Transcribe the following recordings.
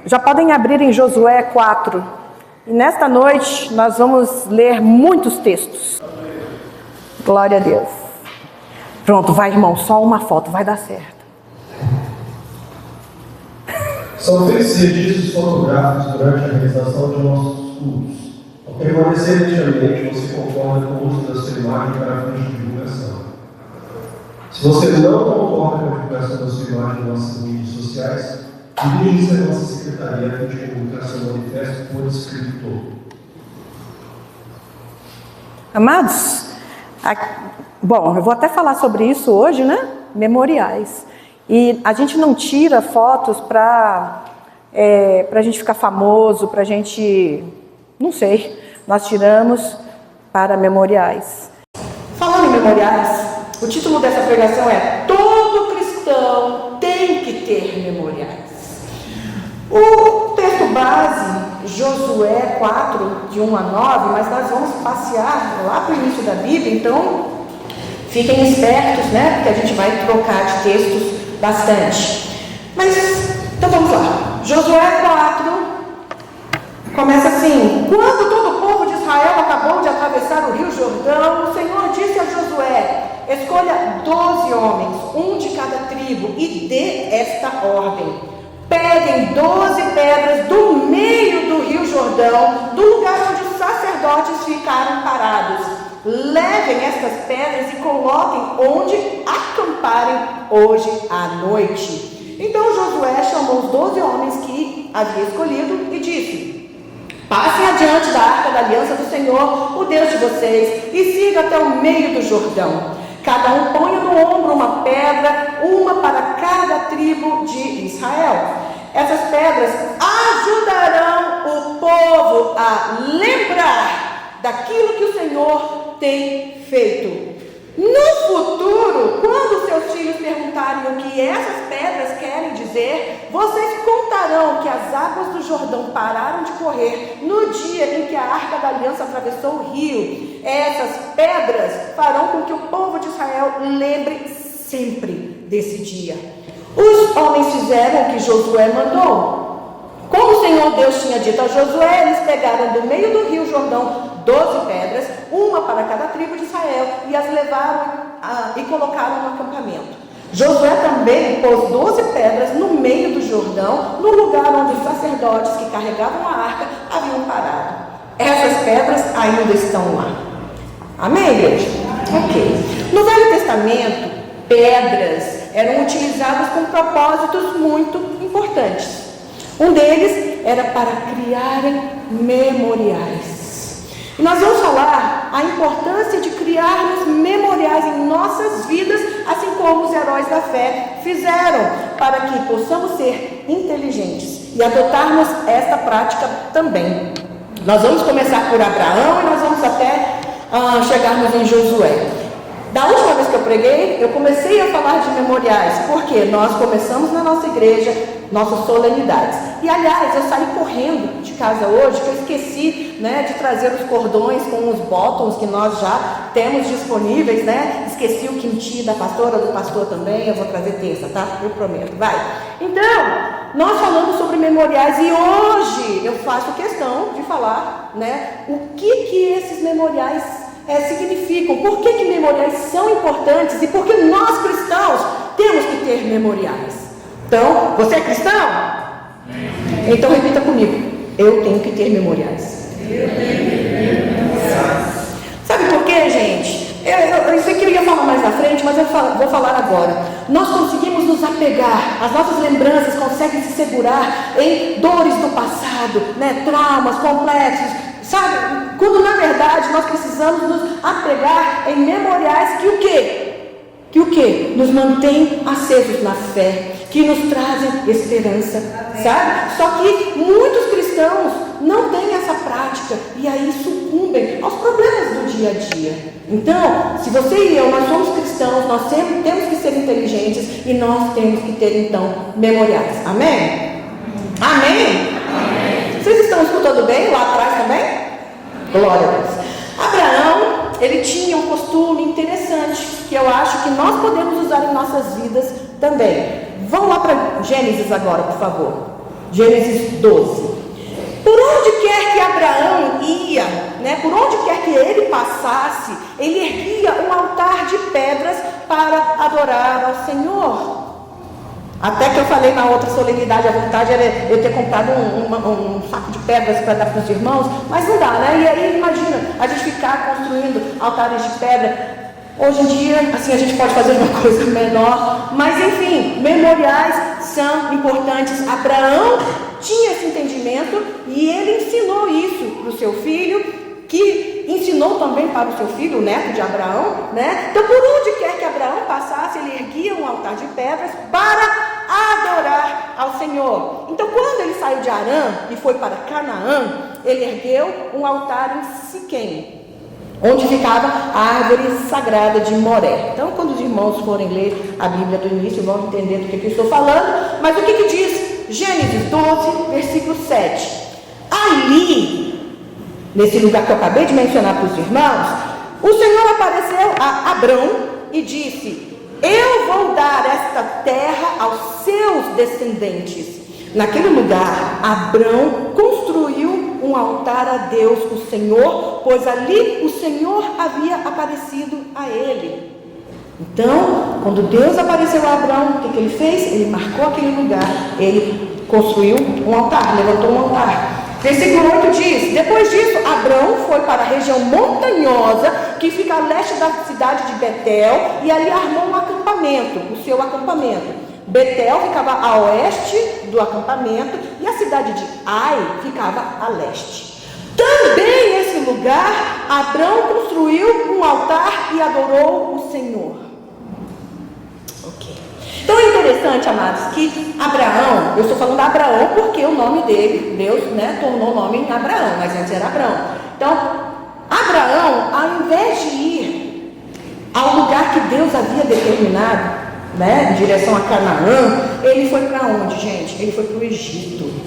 Já podem abrir em Josué 4. E nesta noite nós vamos ler muitos textos. Glória a Deus. Pronto, vai, irmão, só uma foto, vai dar certo. São feitos registros fotográficos durante a realização de nossos cultos. Ao permanecer neste ambiente, você concorda com o uso da sua imagem para fins de divulgação. Se você não concorda com a divulgação da sua imagem em nossas mídias sociais, dirija-se à nossa secretaria a fim de comunicar seu manifesto por escrito. Amados, bom, eu vou até falar sobre isso hoje, né? Memoriais. E a gente não tira fotos para a gente ficar famoso, para a gente, não sei, nós tiramos para memoriais. Falando em memoriais, o título dessa pregação é Todo cristão tem que ter memoriais. O texto base, Josué 4, de 1 a 9, mas nós vamos passear lá para o início da Bíblia, então fiquem espertos, né? Porque a gente vai trocar de textos bastante. Mas, então vamos lá. Josué 4 começa assim: quando todo o povo de Israel acabou de atravessar o rio Jordão, o Senhor disse a Josué: escolha 12 homens, um de cada tribo, e dê esta ordem: peguem 12 pedras do meio do rio Jordão, do lugar onde os sacerdotes ficaram parados. Levem estas pedras e coloquem onde acamparem hoje à noite. Então Josué chamou os 12 homens que havia escolhido e disse: passem adiante da arca da aliança do Senhor, o Deus de vocês, e siga até o meio do Jordão. Cada um ponha no ombro uma pedra, uma para cada tribo de Israel. Essas pedras ajudarão o povo a lembrar daquilo que o Senhor tem feito. No futuro, quando seus filhos perguntarem o que essas pedras querem dizer, vocês contarão que as águas do Jordão pararam de correr no dia em que a arca da aliança atravessou o rio. Essas pedras farão com que o povo de Israel lembre sempre desse dia. Os homens fizeram o que Josué mandou. Como o Senhor Deus tinha dito a Josué, eles pegaram do meio do rio Jordão 12 pedras, uma para cada tribo de Israel, e as levaram e colocaram no acampamento. Josué também pôs 12 pedras no meio do Jordão, no lugar onde os sacerdotes que carregavam a arca haviam parado. Essas pedras ainda estão lá. Amém, igreja? Ok. No Velho Testamento, pedras eram utilizadas com propósitos muito importantes. Um deles era para criarem memoriais. E nós vamos falar a importância de criarmos memoriais em nossas vidas, assim como os heróis da fé fizeram, para que possamos ser inteligentes e adotarmos esta prática também. Nós vamos começar por Abraão e nós vamos até chegarmos em Josué. Da última vez que eu preguei, eu comecei a falar de memoriais, porque nós começamos na nossa igreja nossas solenidades. E aliás, eu saí correndo de casa hoje, que eu esqueci, né, de trazer os cordões com os bottoms que nós já temos disponíveis, né? Esqueci o quinti da pastora, do pastor também. Eu vou trazer terça, tá? Eu prometo, vai. Então, nós falamos sobre memoriais e hoje eu faço questão de falar, né, o que esses memoriais significam, por que memoriais são importantes e por que nós cristãos temos que ter memoriais. Então, você é cristão? Então repita comigo: eu tenho que ter memoriais. Sabe por quê, gente? Eu sei que eu ia falar mais na frente, mas eu vou falar agora. Nós conseguimos nos apegar, as nossas lembranças conseguem se segurar em dores do passado, né? Traumas, complexos, sabe? Quando na verdade nós precisamos nos apegar em memoriais que o quê? Que o quê? Nos mantém acesos na fé, que nos trazem esperança, sabe? Só que muitos cristãos não têm essa prática e aí sucumbem aos problemas do dia a dia. Então, se você e eu, nós somos cristãos, nós sempre temos que ser inteligentes e nós temos que ter, então, memoriais. Amém? Amém? Amém. Vocês estão escutando bem lá atrás também? Glória a Deus. Abraão, ele tinha um costume interessante que eu acho que nós podemos usar em nossas vidas também. Vão lá para Gênesis agora, por favor. Gênesis 12. Por onde quer que Abraão ia, né, por onde quer que ele passasse, ele erguia um altar de pedras para adorar ao Senhor. Até que eu falei na outra solenidade, a vontade era eu ter comprado um saco de pedras para dar para os irmãos, mas não dá, né? E aí imagina, a gente ficar construindo altares de pedra. Hoje em dia, assim, a gente pode fazer uma coisa menor, mas enfim, memoriais são importantes. Abraão tinha esse entendimento e ele ensinou isso para o seu filho, que ensinou também para o seu filho, o neto de Abraão, né? Então, por onde quer que Abraão passasse, ele erguia um altar de pedras para adorar ao Senhor. Então, quando ele saiu de Harã e foi para Canaã, ele ergueu um altar em Siquém, onde ficava a árvore sagrada de Moré. Então, quando os irmãos forem ler a Bíblia do início, vão entender do que eu estou falando. Mas o que diz Gênesis 12, versículo 7? Ali, nesse lugar que eu acabei de mencionar para os irmãos, o Senhor apareceu a Abrão e disse: eu vou dar esta terra aos seus descendentes. Naquele lugar, Abrão construiu um altar a Deus, o Senhor, pois ali o Senhor havia aparecido a ele. Então, quando Deus apareceu a Abrão, o que ele fez? Ele marcou aquele lugar, ele construiu um altar, levantou um altar. Versículo 8 diz: depois disso, Abrão foi para a região montanhosa que fica a leste da cidade de Betel e ali armou um acampamento, o seu acampamento. Betel ficava a oeste do acampamento e a cidade de Ai ficava a leste. Também nesse lugar, Abrão construiu um altar e adorou o Senhor. Então é interessante, amados, que Abraão, eu estou falando de Abraão porque o nome dele, Deus, né, tornou o nome em Abraão, mas antes era Abrão. Então, Abraão, ao invés de ir ao lugar que Deus havia determinado, né, em direção a Canaã, ele foi para onde, gente? Ele foi para o Egito.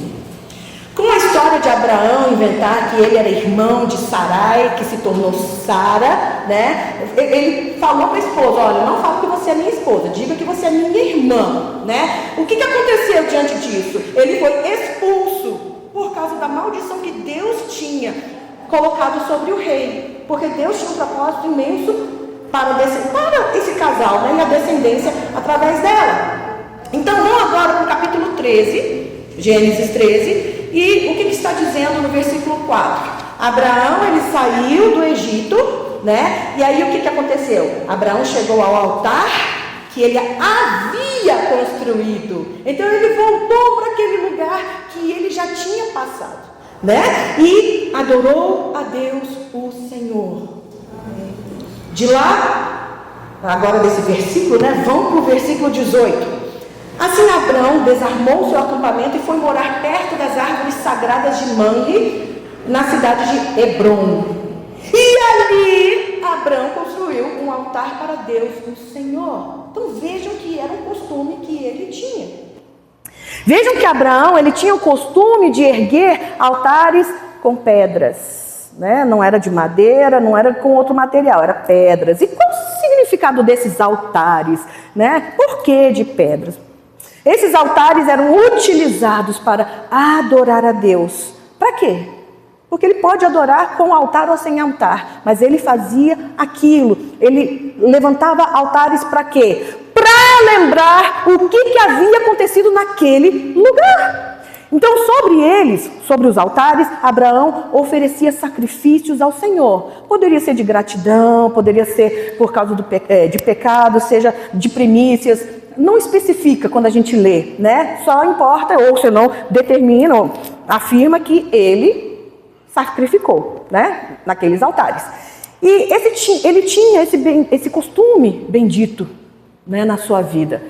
Com a história de Abraão inventar que ele era irmão de Sarai, que se tornou Sara, né? Ele falou para a esposa: olha, não falo que você é minha esposa, diga que você é minha irmã, né? O que aconteceu diante disso? Ele foi expulso por causa da maldição que Deus tinha colocado sobre o rei, porque Deus tinha um propósito imenso para esse casal, né? E a descendência através dela. Então vamos agora para o capítulo 13, Gênesis 13. E o que está dizendo no versículo 4? Abraão, ele saiu do Egito, né? E aí o que aconteceu? Abraão chegou ao altar que ele havia construído. Então ele voltou para aquele lugar que ele já tinha passado, né? E adorou a Deus, o Senhor. De lá, agora desse versículo, né? Vamos para o versículo 18. Assim Abrão desarmou seu acampamento e foi morar perto das árvores sagradas de Mamre, na cidade de Hebrom. E ali Abrão construiu um altar para Deus, o Senhor. Então vejam que era um costume que ele tinha. Vejam que Abraão, ele tinha o costume de erguer altares com pedras, né? Não era de madeira, não era com outro material, era pedras. E qual o significado desses altares, né? Por que de pedras? Esses altares eram utilizados para adorar a Deus. Para quê? Porque ele pode adorar com altar ou sem altar, mas ele fazia aquilo. Ele levantava altares para quê? Para lembrar o que havia acontecido naquele lugar. Então, sobre eles, sobre os altares, Abraão oferecia sacrifícios ao Senhor. Poderia ser de gratidão, poderia ser por causa de pecado, seja de primícias. Não especifica quando a gente lê, né? Só importa, ou se não, determina, ou afirma que ele sacrificou, né? Naqueles altares. E ele tinha esse costume bendito, né? Na sua vida.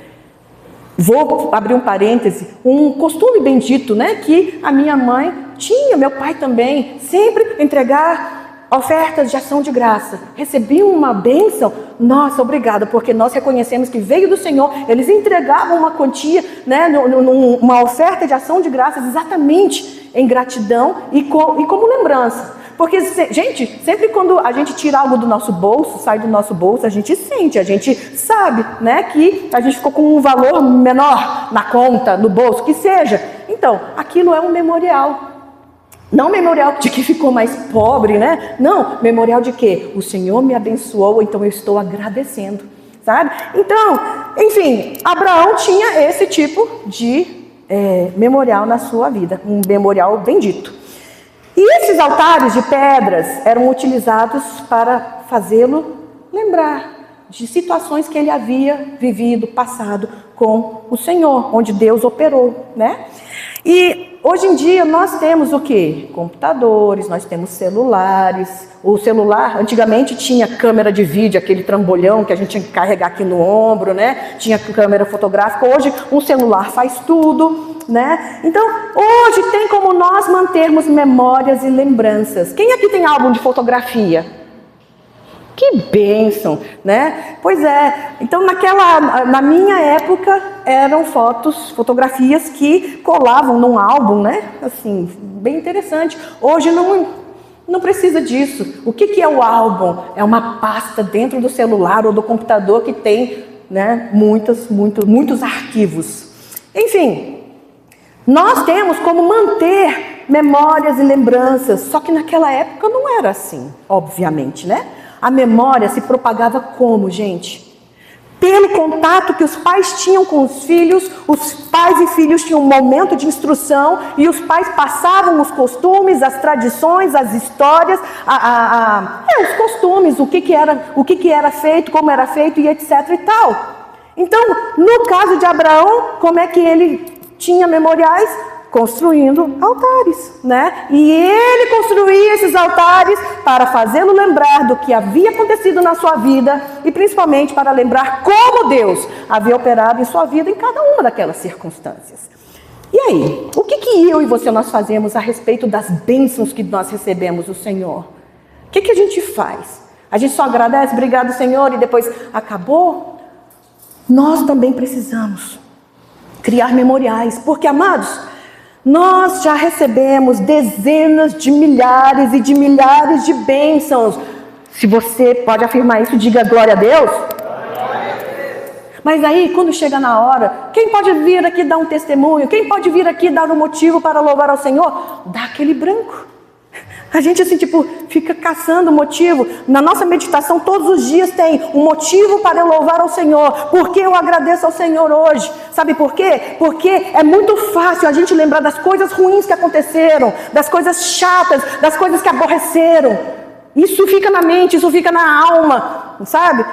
Vou abrir um parêntese, um costume bendito, né? Que a minha mãe tinha, meu pai também, sempre entregar ofertas de ação de graça. Recebiam uma bênção, nossa, obrigada, porque nós reconhecemos que veio do Senhor. Eles entregavam uma quantia, né, uma oferta de ação de graças exatamente em gratidão e como lembrança. Porque, gente, sempre quando a gente tira algo do nosso bolso, sai do nosso bolso, a gente sente, a gente sabe, né, que a gente ficou com um valor menor na conta, no bolso, que seja. Então, aquilo é um memorial. Não memorial de que ficou mais pobre, né? Não, memorial de que o Senhor me abençoou, então eu estou agradecendo, sabe? Então, enfim, Abraão tinha esse tipo de memorial na sua vida, um memorial bendito. E esses altares de pedras eram utilizados para fazê-lo lembrar de situações que ele havia vivido, passado com o Senhor, onde Deus operou, né? E hoje em dia nós temos o quê? Computadores, nós temos celulares. O celular, antigamente tinha câmera de vídeo, aquele trambolhão que a gente tinha que carregar aqui no ombro, né? Tinha câmera fotográfica. Hoje um celular faz tudo, né? Então, hoje tem como nós mantermos memórias e lembranças. Quem aqui tem álbum de fotografia? Que bênção, né? Pois é, então na minha época eram fotografias que colavam num álbum, né? Assim, bem interessante. Hoje não precisa disso. O que é o álbum? É uma pasta dentro do celular ou do computador que tem, né, muitos arquivos. Enfim, nós temos como manter memórias e lembranças, só que naquela época não era assim, obviamente, né? A memória se propagava como, gente? Pelo contato que os pais tinham com os filhos e filhos tinham um momento de instrução e os pais passavam os costumes, as tradições, as histórias, os costumes, o que era feito, como era feito e etc e tal. Então, no caso de Abraão, como é que ele tinha memoriais? Construindo altares, né? E ele construía esses altares para fazê-lo lembrar do que havia acontecido na sua vida e principalmente para lembrar como Deus havia operado em sua vida em cada uma daquelas circunstâncias. E aí, o que eu e você nós fazemos a respeito das bênçãos que nós recebemos do Senhor? O que a gente faz? A gente só agradece, obrigado Senhor, e depois acabou? Nós também precisamos criar memoriais, porque, amados, nós já recebemos dezenas de milhares e de milhares de bênçãos. Se você pode afirmar isso, diga glória a Deus. Mas aí, quando chega na hora, quem pode vir aqui dar um testemunho? Quem pode vir aqui dar um motivo para louvar ao Senhor? Dá aquele branco. A gente assim, fica caçando motivo. Na nossa meditação, todos os dias tem um motivo para eu louvar ao Senhor. Porque eu agradeço ao Senhor hoje. Sabe por quê? Porque é muito fácil a gente lembrar das coisas ruins que aconteceram, das coisas chatas, das coisas que aborreceram. Isso fica na mente, isso fica na alma, sabe?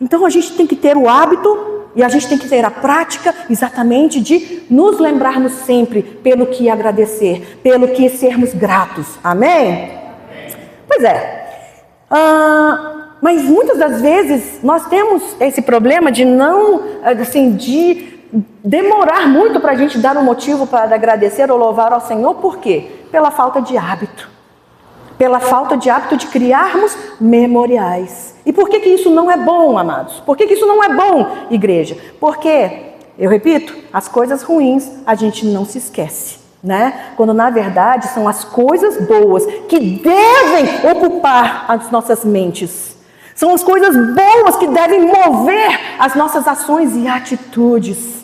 Então a gente tem que ter o hábito e a gente tem que ter a prática exatamente de nos lembrarmos sempre pelo que agradecer, pelo que sermos gratos. Amém? Pois é. Mas muitas das vezes nós temos esse problema de não, assim, de demorar muito para a gente dar um motivo para agradecer ou louvar ao Senhor. Por quê? Pela falta de hábito. Pela falta de hábito de criarmos memoriais. E por que isso não é bom, amados? Por que isso não é bom, igreja? Porque, eu repito, as coisas ruins a gente não se esquece, né? Quando na verdade são as coisas boas que devem ocupar as nossas mentes. São as coisas boas que devem mover as nossas ações e atitudes.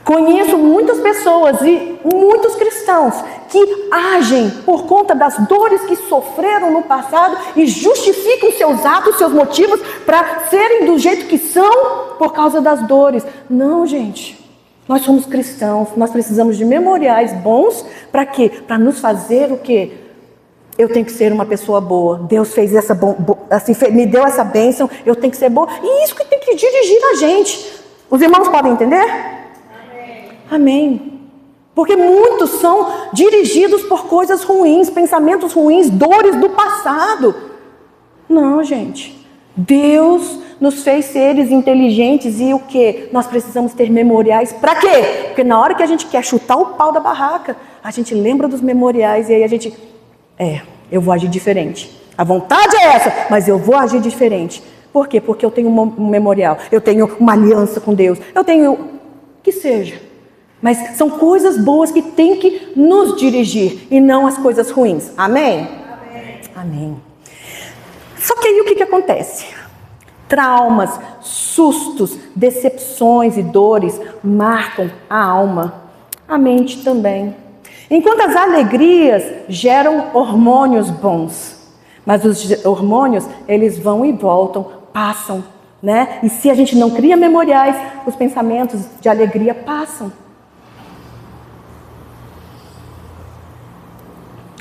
Conheço muitas pessoas e muitos cristãos que agem por conta das dores que sofreram no passado e justificam seus atos, seus motivos para serem do jeito que são por causa das dores. Não, gente. Nós somos cristãos, nós precisamos de memoriais bons para quê? Para nos fazer o quê? Eu tenho que ser uma pessoa boa. Deus fez me deu essa bênção, eu tenho que ser boa. E isso que tem que dirigir a gente. Os irmãos podem entender? Amém. Porque muitos são dirigidos por coisas ruins, pensamentos ruins, dores do passado. Não, gente. Deus nos fez seres inteligentes e o quê? Nós precisamos ter memoriais. Para quê? Porque na hora que a gente quer chutar o pau da barraca, a gente lembra dos memoriais e aí a gente... eu vou agir diferente. A vontade é essa, mas eu vou agir diferente. Por quê? Porque eu tenho um memorial. Eu tenho uma aliança com Deus. Eu tenho... que seja. Mas são coisas boas que têm que nos dirigir e não as coisas ruins. Amém? Amém. Amém. Só que aí o que acontece? Traumas, sustos, decepções e dores marcam a alma, a mente também. Enquanto as alegrias geram hormônios bons, mas os hormônios, eles vão e voltam, passam, né? E se a gente não cria memoriais, os pensamentos de alegria passam.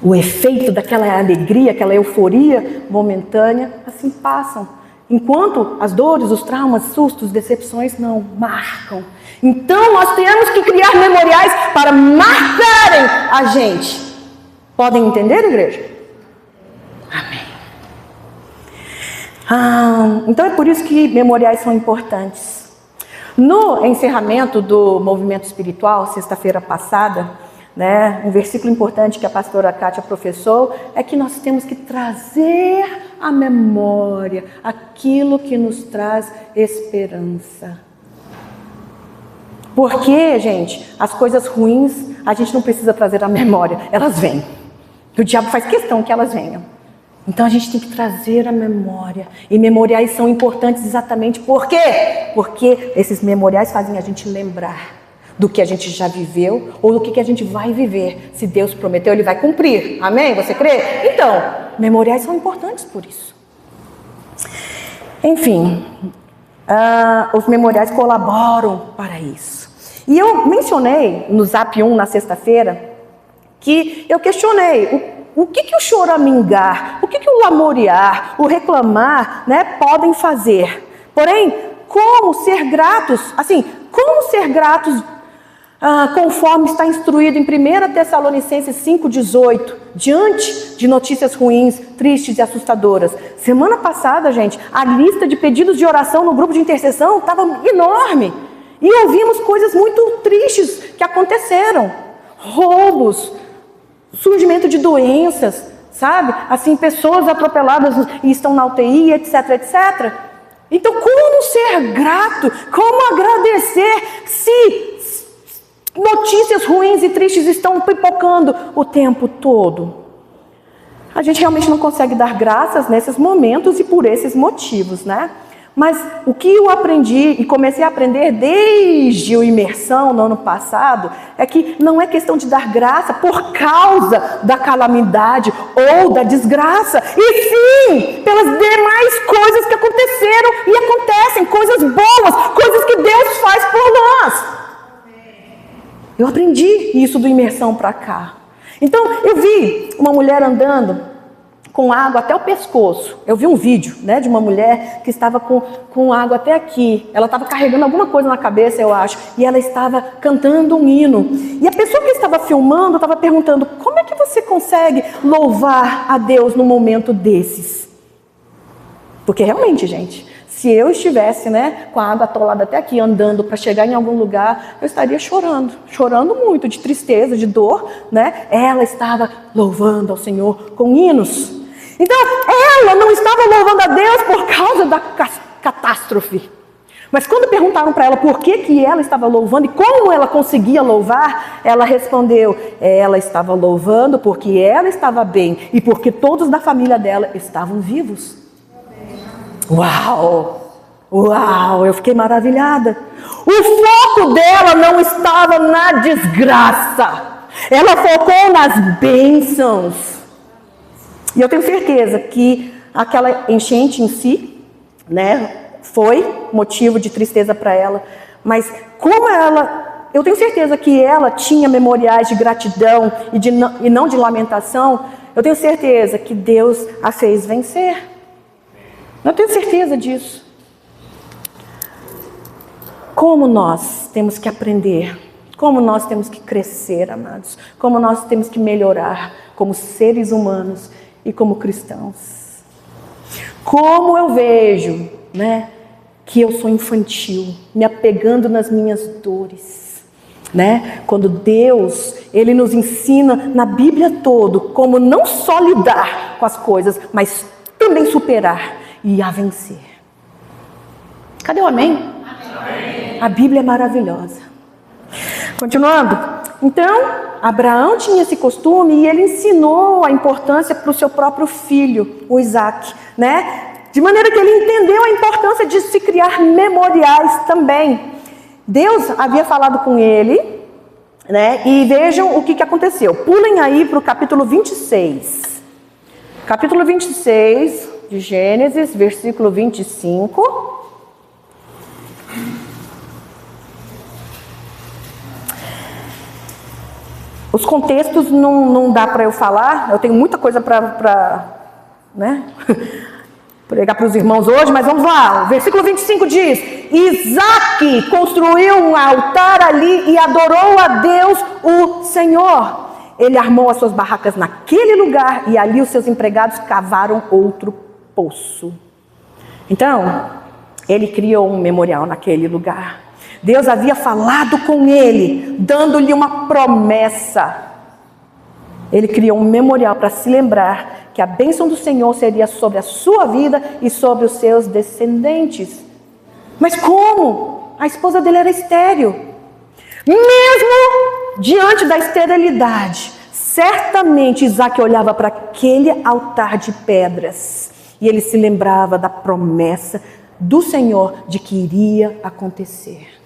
O efeito daquela alegria, aquela euforia momentânea, assim passam. Enquanto as dores, os traumas, sustos, decepções não marcam. Então nós temos que criar memoriais para marcarem a gente. Podem entender, igreja? Amém. Então é por isso que memoriais são importantes. No encerramento do movimento espiritual, sexta-feira passada, né, um versículo importante que a pastora Kátia professou é que nós temos que trazer à memória aquilo que nos traz esperança. Porque, gente, as coisas ruins a gente não precisa trazer à memória, elas vêm. O diabo faz questão que elas venham. Então a gente tem que trazer à memória. E memoriais são importantes exatamente por quê? Porque esses memoriais fazem a gente lembrar do que a gente já viveu ou do que a gente vai viver. Se Deus prometeu, Ele vai cumprir. Amém? Você crê? Então, memoriais são importantes por isso. Enfim, os memoriais colaboram para isso. E eu mencionei no Zap 1 na sexta-feira que eu questionei o que o choramingar, o que o lamuriar, o reclamar, né, podem fazer. Porém, como ser gratos, conforme está instruído em 1 Tessalonicenses 5,18, diante de notícias ruins, tristes e assustadoras. Semana passada, gente, a lista de pedidos de oração no grupo de intercessão estava enorme. E ouvimos coisas muito tristes que aconteceram. Roubos, surgimento de doenças, sabe? Assim, pessoas atropeladas e estão na UTI, etc, etc. Então, como ser grato? Como agradecer se notícias ruins e tristes estão pipocando o tempo todo? A gente realmente não consegue dar graças nesses momentos e por esses motivos, né? Mas o que eu aprendi e comecei a aprender desde a imersão no ano passado é que não é questão de dar graça por causa da calamidade ou da desgraça, e sim pelas demais coisas que aconteceram e acontecem, coisas boas, coisas que Deus faz por nós. Eu aprendi isso do imersão para cá. Então eu vi uma mulher andando com água até o pescoço. Eu vi um vídeo, né, de uma mulher que estava com água até aqui. Ela estava carregando alguma coisa na cabeça, eu acho. E ela estava cantando um hino. E a pessoa que estava filmando estava perguntando: como é que você consegue louvar a Deus num momento desses? Porque realmente, gente, se eu estivesse, né, com a água atolada até aqui, andando para chegar em algum lugar, eu estaria chorando muito, de tristeza, de dor, né? Ela estava louvando ao Senhor com hinos. Então, ela não estava louvando a Deus por causa da catástrofe. Mas quando perguntaram para ela por que ela estava louvando e como ela conseguia louvar, ela respondeu: ela estava louvando porque ela estava bem e porque todos da família dela estavam vivos. Uau! Uau! Eu fiquei maravilhada. O foco dela não estava na desgraça. Ela focou nas bênçãos. E eu tenho certeza que aquela enchente em si, né, foi motivo de tristeza para ela. Mas como eu tenho certeza que ela tinha memoriais de gratidão e não de lamentação, eu tenho certeza que Deus a fez vencer. Eu tenho certeza disso. Como nós temos que aprender, como nós temos que crescer, amados, como nós temos que melhorar como seres humanos e como cristãos. Como eu vejo, né, que eu sou infantil, me apegando nas minhas dores, né? Quando Deus, Ele nos ensina na Bíblia toda como não só lidar com as coisas, mas também superar e a vencer. Cadê o amém? Amém. A Bíblia é maravilhosa. Continuando. Então, Abraão tinha esse costume e ele ensinou a importância para o seu próprio filho, o Isaac, né? De maneira que ele entendeu a importância de se criar memoriais também. Deus havia falado com ele, né? E vejam o que aconteceu. Pulem aí para o capítulo 26. Capítulo 26 de Gênesis, versículo 25. Os contextos não dá para eu falar, eu tenho muita coisa para né, pregar para os irmãos hoje, mas vamos lá. O versículo 25 diz: Isaac construiu um altar ali e adorou a Deus, o Senhor. Ele armou as suas barracas naquele lugar e ali os seus empregados cavaram outro poço. Então, ele criou um memorial naquele lugar. Deus havia falado com ele, dando-lhe uma promessa. Ele criou um memorial para se lembrar que a bênção do Senhor seria sobre a sua vida e sobre os seus descendentes. Mas como? A esposa dele era estéril. Mesmo diante da esterilidade, certamente Isaac olhava para aquele altar de pedras e ele se lembrava da promessa do Senhor de que iria acontecer.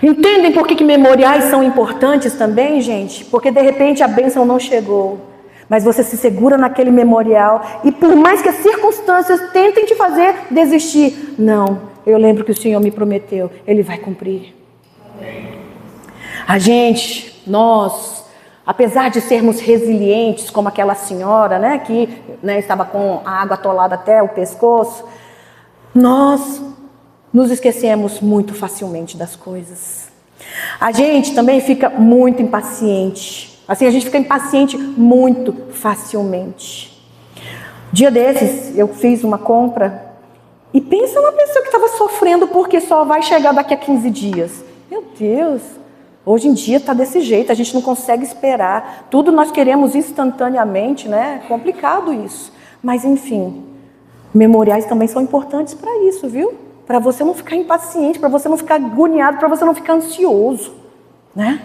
Entendem por que memoriais são importantes também, gente? Porque de repente a bênção não chegou, mas você se segura naquele memorial e por mais que as circunstâncias tentem te fazer desistir, não, eu lembro que o Senhor me prometeu, Ele vai cumprir. A gente, nós, apesar de sermos resilientes, como aquela senhora, né, que estava com a água atolada até o pescoço, nós nos esquecemos muito facilmente das coisas. A gente também fica muito impaciente. Assim, a gente fica impaciente muito facilmente. Dia desses, eu fiz uma compra e pensa na pessoa que estava sofrendo porque só vai chegar daqui a 15 dias. Meu Deus, hoje em dia está desse jeito, a gente não consegue esperar. Tudo nós queremos instantaneamente, né? É complicado isso. Mas enfim, memoriais também são importantes para isso, viu? Para você não ficar impaciente, para você não ficar agoniado, para você não ficar ansioso, né?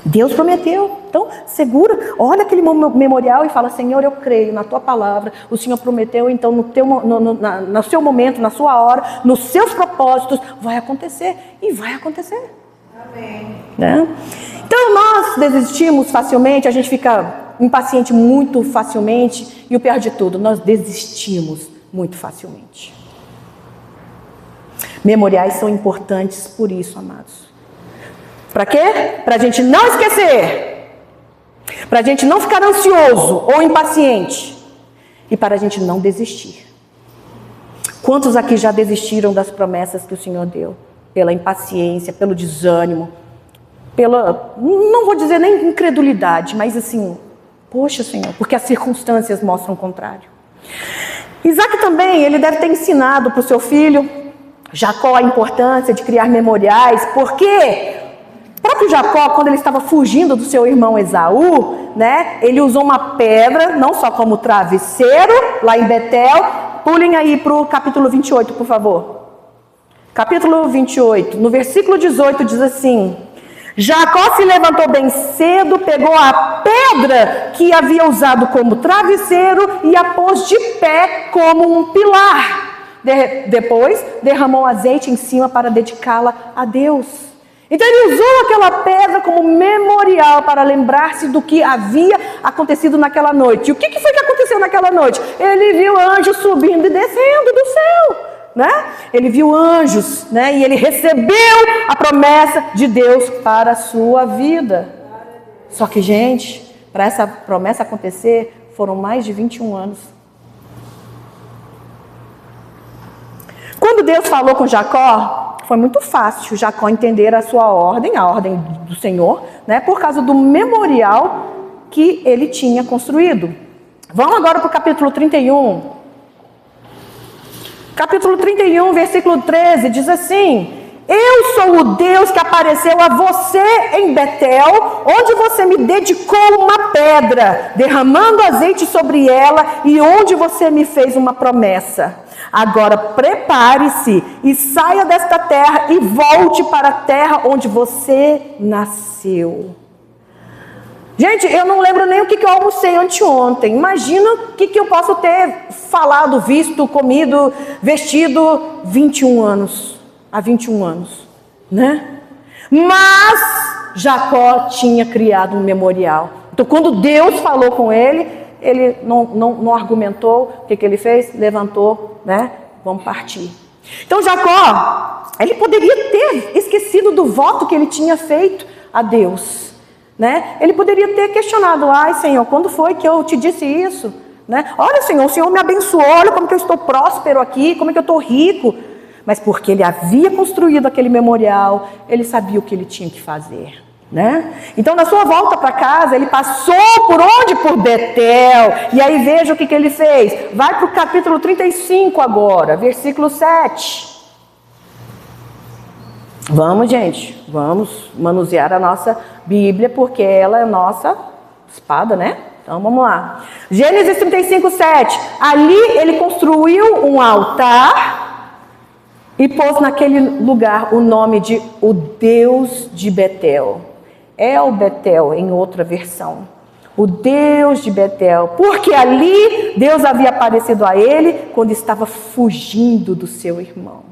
Deus prometeu, então segura, olha aquele memorial e fala: Senhor, eu creio na Tua palavra, o Senhor prometeu, então no seu momento, na sua hora, nos seus propósitos, vai acontecer, e vai acontecer. Amém. Né? Então nós desistimos facilmente, a gente fica impaciente muito facilmente, e o pior de tudo, nós desistimos muito facilmente. Memoriais são importantes por isso, amados. Para quê? Para a gente não esquecer. Para a gente não ficar ansioso ou impaciente. E para a gente não desistir. Quantos aqui já desistiram das promessas que o Senhor deu? Pela impaciência, pelo desânimo, pela, não vou dizer nem incredulidade, mas assim, poxa, Senhor, porque as circunstâncias mostram o contrário. Isaac também, ele deve ter ensinado para o seu filho Jacó a importância de criar memoriais, porque o próprio Jacó, quando ele estava fugindo do seu irmão Esaú, né, ele usou uma pedra, não só como travesseiro, lá em Betel. Pulem aí para o capítulo 28, por favor. Capítulo 28, no versículo 18 diz assim: Jacó se levantou bem cedo, pegou a pedra que havia usado como travesseiro e a pôs de pé como um pilar. Depois derramou azeite em cima para dedicá-la a Deus. Então ele usou aquela pedra como memorial para lembrar-se do que havia acontecido naquela noite. E o que foi que aconteceu naquela noite? Ele viu anjos subindo e descendo do céu, né? Ele viu anjos, né? E ele recebeu a promessa de Deus para a sua vida. Só que, gente, para essa promessa acontecer, foram mais de 21 anos. Quando Deus falou com Jacó, foi muito fácil Jacó entender a sua ordem, a ordem do Senhor, né, por causa do memorial que ele tinha construído. Vamos agora para o capítulo 31. Capítulo 31, versículo 13, diz assim: Eu sou o Deus que apareceu a você em Betel, onde você me dedicou uma pedra, derramando azeite sobre ela, e onde você me fez uma promessa. Agora prepare-se e saia desta terra e volte para a terra onde você nasceu. Gente, eu não lembro nem o que eu almocei anteontem. Imagina o que eu posso ter falado, visto, comido, vestido 21 anos. Há 21 anos, né? Mas Jacó tinha criado um memorial. Então, quando Deus falou com ele, ele não argumentou. O que ele fez? Levantou, né? Vamos partir. Então, Jacó, ele poderia ter esquecido do voto que ele tinha feito a Deus, né? Ele poderia ter questionado: ai, Senhor, quando foi que eu te disse isso? Né? Olha, Senhor, o Senhor me abençoou, olha como que eu estou próspero aqui, como é que eu estou rico. Mas porque ele havia construído aquele memorial, ele sabia o que ele tinha que fazer, né? Então, na sua volta para casa, ele passou por onde? Por Betel. E aí veja o que ele fez. Vai para o capítulo 35 agora, versículo 7. Vamos, gente, vamos manusear a nossa Bíblia, porque ela é a nossa espada, né? Então, vamos lá. Gênesis 35, 7. Ali ele construiu um altar e pôs naquele lugar o nome de o Deus de Betel. El Betel, em outra versão. O Deus de Betel. Porque ali Deus havia aparecido a ele quando estava fugindo do seu irmão.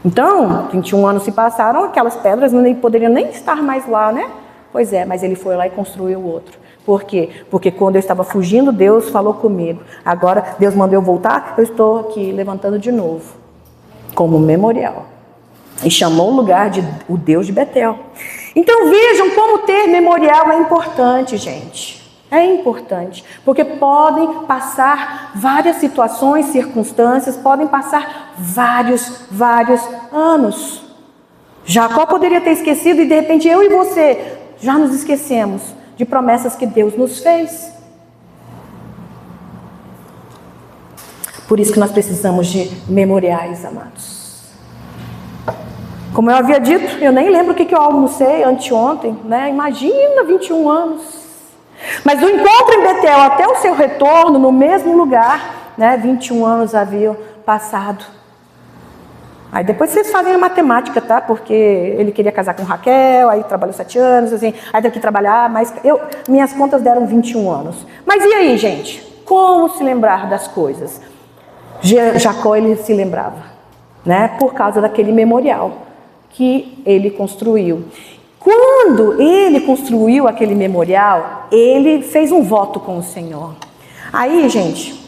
Então, 21 anos se passaram, aquelas pedras não poderiam nem estar mais lá, né? Pois é, mas ele foi lá e construiu outro. Por quê? Porque quando eu estava fugindo, Deus falou comigo. Agora, Deus mandou eu voltar, eu estou aqui levantando de novo, como memorial. E chamou o lugar de o Deus de Betel. Então vejam como ter memorial é importante, gente. É importante, porque podem passar várias situações, circunstâncias, podem passar vários anos. Jacó poderia ter esquecido e de repente eu e você já nos esquecemos de promessas que Deus nos fez. Por isso que nós precisamos de memoriais, amados. Como eu havia dito, eu nem lembro o que eu almocei anteontem, né? Imagina 21 anos. Mas do encontro em Betel até o seu retorno no mesmo lugar, né? 21 anos haviam passado. Aí depois vocês fazem a matemática, tá? Porque ele queria casar com Raquel, aí trabalhou 7 anos, assim, aí teve que trabalhar, mas minhas contas deram 21 anos. Mas e aí, gente? Como se lembrar das coisas? Jacó, ele se lembrava, né? Por causa daquele memorial que ele construiu. Quando ele construiu aquele memorial, ele fez um voto com o Senhor. Aí, gente,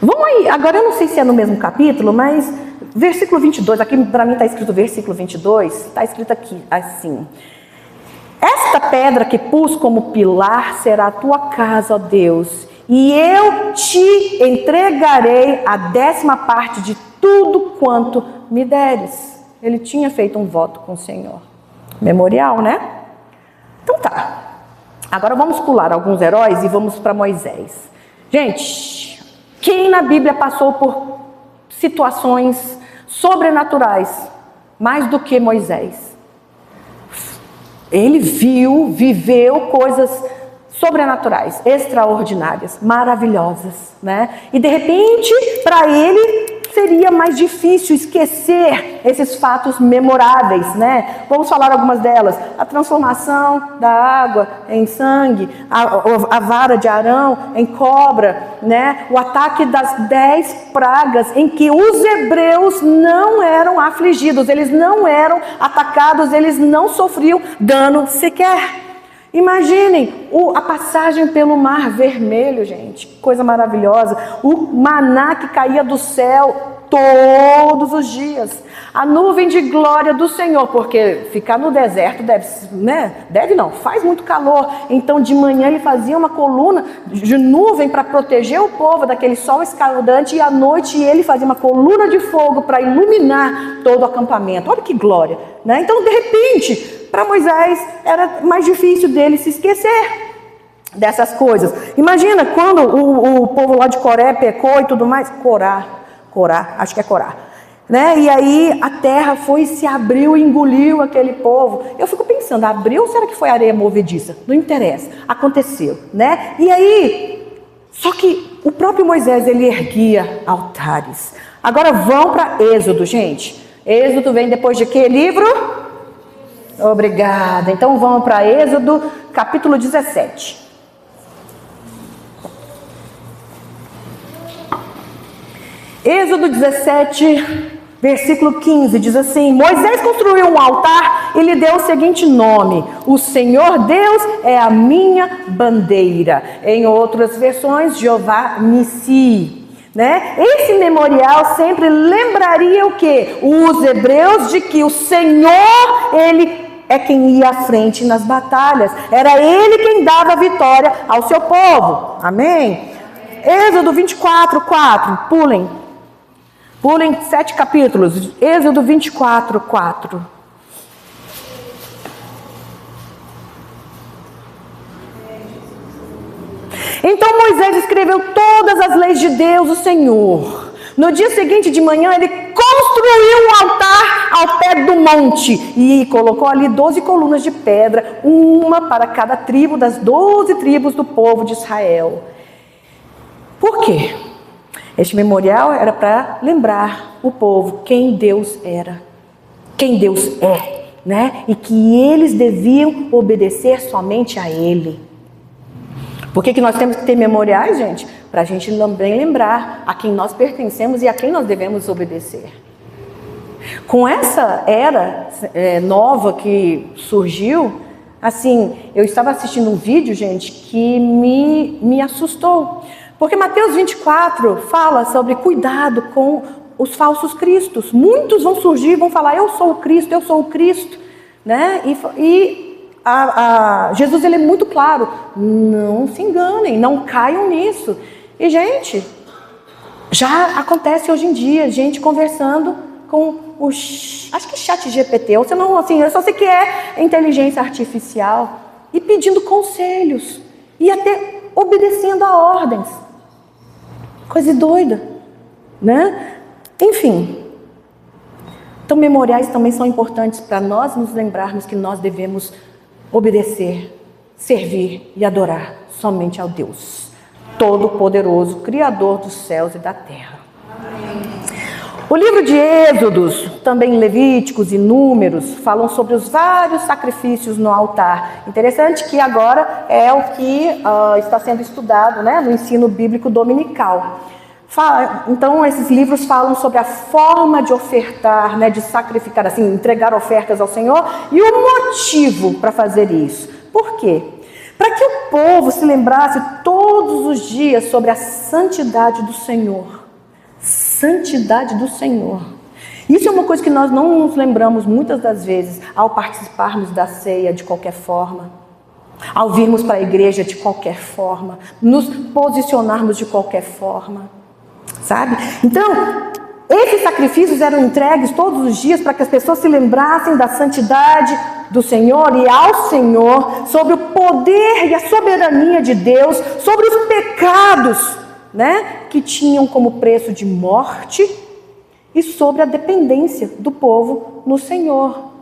vamos aí, agora eu não sei se é no mesmo capítulo, mas versículo 22, aqui para mim está escrito versículo 22, está escrito aqui assim: esta pedra que pus como pilar será a tua casa, ó Deus, e eu te entregarei a 10ª parte de tudo quanto me deres. Ele tinha feito um voto com o Senhor. Memorial, né? Então tá. Agora vamos pular alguns heróis e vamos para Moisés. Gente, quem na Bíblia passou por situações sobrenaturais mais do que Moisés? Ele viveu coisas sobrenaturais, extraordinárias, maravilhosas, né? E de repente, para ele seria mais difícil esquecer esses fatos memoráveis, né? Vamos falar algumas delas: a transformação da água em sangue, a vara de Arão em cobra, né? O ataque das 10 pragas em que os hebreus não eram afligidos, eles não eram atacados, eles não sofriam dano sequer. Imaginem a passagem pelo Mar Vermelho, gente, coisa maravilhosa. O maná que caía do céu todos os dias. A nuvem de glória do Senhor, porque ficar no deserto faz muito calor. Então de manhã ele fazia uma coluna de nuvem para proteger o povo daquele sol escaldante, e à noite ele fazia uma coluna de fogo para iluminar todo o acampamento. Olha que glória, né? Então de repente, para Moisés era mais difícil dele se esquecer dessas coisas. Imagina quando o povo lá de Coré pecou e tudo mais. Corá, acho que é Corá, né? E aí a terra foi, se abriu e engoliu aquele povo. Eu fico pensando, abriu ou será que foi areia movediça? Não interessa, aconteceu, né? E aí, só que o próprio Moisés, ele erguia altares. Agora vão para Êxodo, gente. Êxodo vem depois de que livro? Obrigada. Então vamos para Êxodo, capítulo 17. Êxodo 17, versículo 15, diz assim: Moisés construiu um altar e lhe deu o seguinte nome: O Senhor Deus é a minha bandeira. Em outras versões, Jeová Nissi. Né? Esse memorial sempre lembraria o quê? Os hebreus de que o Senhor, Ele é quem ia à frente nas batalhas. Era Ele quem dava a vitória ao seu povo. Amém? Êxodo 24, 4. Pulem 7 capítulos. Êxodo 24, 4. Então Moisés escreveu todas as leis de Deus, o Senhor. No dia seguinte de manhã, ele construiu um altar ao pé do monte e colocou ali 12 colunas de pedra, uma para cada tribo das 12 tribos do povo de Israel. Por quê? Este memorial era para lembrar o povo quem Deus era, quem Deus é, né? E que eles deviam obedecer somente a Ele. Por que nós temos que ter memoriais, gente? Para a gente também lembrar a quem nós pertencemos e a quem nós devemos obedecer. Com essa era nova que surgiu, assim, eu estava assistindo um vídeo, gente, que me assustou. Porque Mateus 24 fala sobre cuidado com os falsos cristos. Muitos vão surgir e vão falar: eu sou o Cristo, eu sou o Cristo. Né? Jesus ele é muito claro: não se enganem, não caiam nisso. E, gente, já acontece hoje em dia, gente conversando com acho que ChatGPT, ou se não, assim, eu só sei que é inteligência artificial, e pedindo conselhos, e até obedecendo a ordens. Coisa doida, né? Enfim. Então, memoriais também são importantes para nós nos lembrarmos que nós devemos obedecer, servir e adorar somente ao Deus Todo-Poderoso, Criador dos céus e da terra. Amém. O livro de Êxodos, também Levíticos e Números, falam sobre os vários sacrifícios no altar. Interessante que agora é o que está sendo estudado, né, no ensino bíblico dominical. Então, esses livros falam sobre a forma de ofertar, né, de sacrificar, assim, entregar ofertas ao Senhor e o motivo para fazer isso. Por quê? Para que o povo se lembrasse todos os dias sobre a santidade do Senhor. Santidade do Senhor. Isso é uma coisa que nós não nos lembramos muitas das vezes ao participarmos da ceia de qualquer forma, ao virmos para a igreja de qualquer forma, nos posicionarmos de qualquer forma. Sabe? Então, esses sacrifícios eram entregues todos os dias para que as pessoas se lembrassem da santidade do Senhor e ao Senhor, sobre o poder e a soberania de Deus, sobre os pecados, né, que tinham como preço de morte e sobre a dependência do povo no Senhor.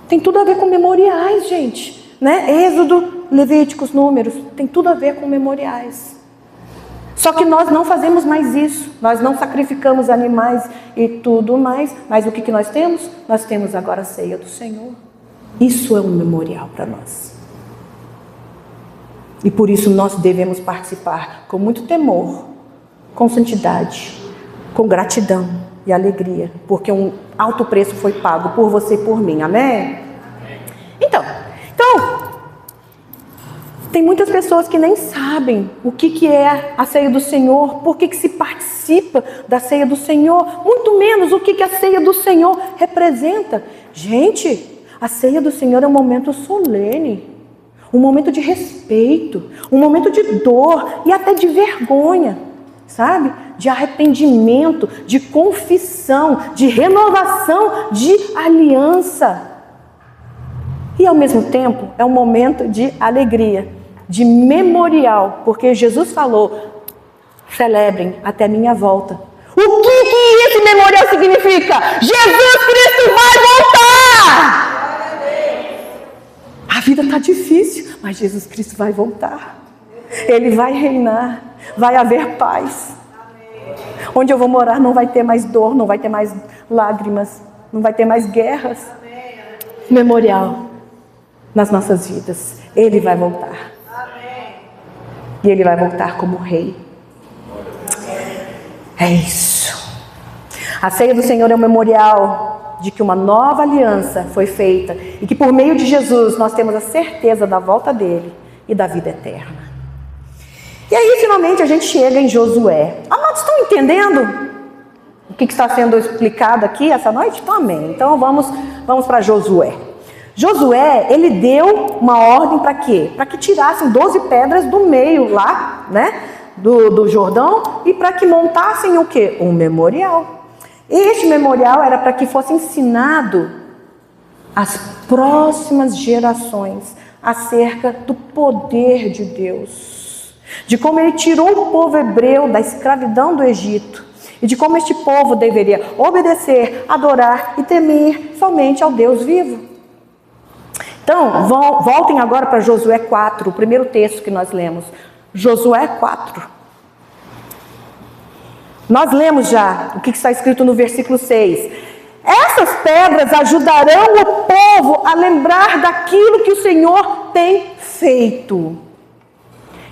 Tem tudo a ver com memoriais, gente, né? Êxodo, Levíticos, Números, tem tudo a ver com memoriais. Só que nós não fazemos mais isso, nós não sacrificamos animais e tudo mais, mas o que nós temos? Nós temos agora a ceia do Senhor. Isso é um memorial para nós. E por isso nós devemos participar com muito temor, com santidade, com gratidão e alegria, porque um alto preço foi pago por você e por mim, amém? Então, tem muitas pessoas que nem sabem o que é a ceia do Senhor, por que se participa da ceia do Senhor, muito menos o que a ceia do Senhor representa. Gente, a ceia do Senhor é um momento solene, um momento de respeito, um momento de dor e até de vergonha, sabe? De arrependimento, de confissão, de renovação, de aliança. E ao mesmo tempo é um momento de alegria, de memorial, porque Jesus falou: celebrem até minha volta. O que esse memorial significa? Jesus Cristo vai voltar! A vida está difícil, mas Jesus Cristo vai voltar. Ele vai reinar, vai haver paz. Onde eu vou morar não vai ter mais dor, não vai ter mais lágrimas, não vai ter mais guerras. Memorial. nas nossas vidas. Ele vai voltar. E Ele vai voltar como Rei. É isso. A ceia do Senhor é um memorial de que uma nova aliança foi feita e que por meio de Jesus nós temos a certeza da volta dele e da vida eterna. E aí finalmente a gente chega em Josué. Amados, estão entendendo o que está sendo explicado aqui essa noite? Então, amém. Então vamos para Josué. Josué, ele deu uma ordem para quê? Para que tirassem 12 pedras do meio lá, né? Do Jordão, e para que montassem o quê? Um memorial. Este memorial era para que fosse ensinado às próximas gerações acerca do poder de Deus, de como Ele tirou o povo hebreu da escravidão do Egito e de como este povo deveria obedecer, adorar e temer somente ao Deus vivo. Então, voltem agora para Josué 4, o primeiro texto que nós lemos. Josué 4. Nós lemos já o que está escrito no versículo 6. Essas pedras ajudarão o povo a lembrar daquilo que o Senhor tem feito.